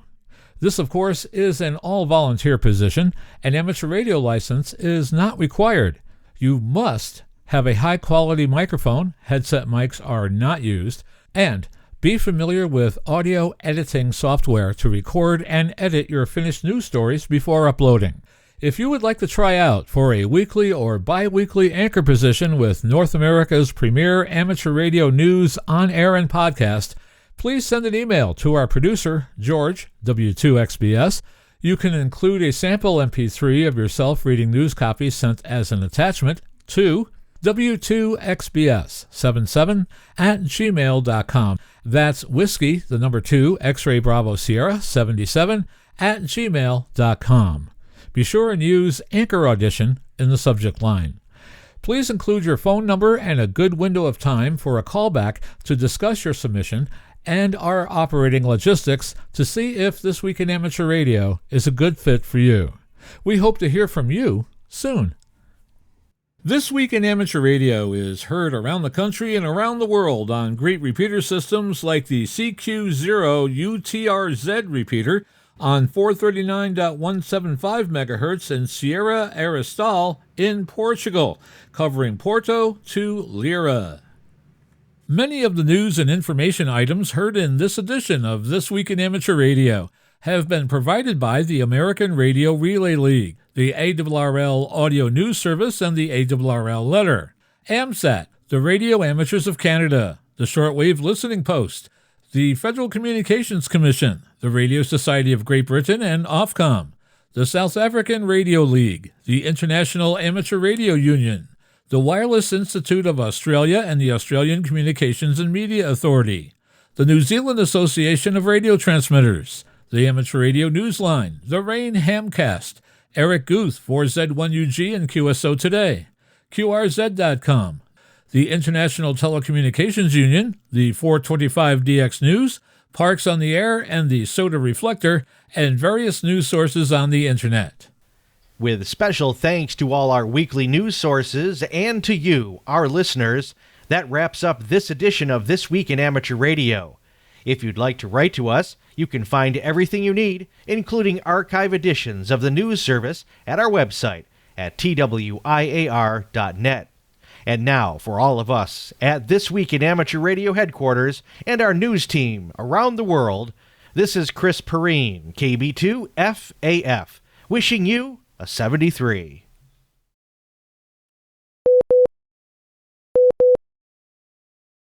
This, of course, is an all-volunteer position. An amateur radio license is not required. You must have a high-quality microphone, headset mics are not used, and be familiar with audio editing software to record and edit your finished news stories before uploading. If you would like to try out for a weekly or bi-weekly anchor position with North America's premier amateur radio news on air and podcast, please send an email to our producer, George, W2XBS. You can include a sample MP3 of yourself reading news copy sent as an attachment to W2XBS77@gmail.com. That's whiskey, the number 2, X-ray Bravo Sierra 77 @gmail.com. Be sure and use Anchor Audition in the subject line. Please include your phone number and a good window of time for a callback to discuss your submission and our operating logistics to see if This Week in Amateur Radio is a good fit for you. We hope to hear from you soon. This Week in Amateur Radio is heard around the country and around the world on great repeater systems like the CQ0UTRZ repeater on 439.175 MHz in Sierra Aristal in Portugal, covering Porto to Lira. Many of the news and information items heard in this edition of This Week in Amateur Radio have been provided by the American Radio Relay League, the ARRL Audio News Service, and the ARRL Letter, AMSAT, the Radio Amateurs of Canada, the Shortwave Listening Post, the Federal Communications Commission, the Radio Society of Great Britain, and Ofcom, the South African Radio League, the International Amateur Radio Union, the Wireless Institute of Australia and the Australian Communications and Media Authority, the New Zealand Association of Radio Transmitters, the Amateur Radio Newsline, the Rain Hamcast, Eric Guth, 4Z1UG and QSO Today, QRZ.com, the International Telecommunications Union, the 425DX News, Parks on the Air, and the Soda Reflector, and various news sources on the Internet. With special thanks to all our weekly news sources and to you, our listeners, that wraps up this edition of This Week in Amateur Radio. If you'd like to write to us, you can find everything you need, including archive editions of the news service, at our website at twiar.net. And now, for all of us at This Week in Amateur Radio headquarters and our news team around the world, this is Chris Perrine, KB2FAF, wishing you a 73.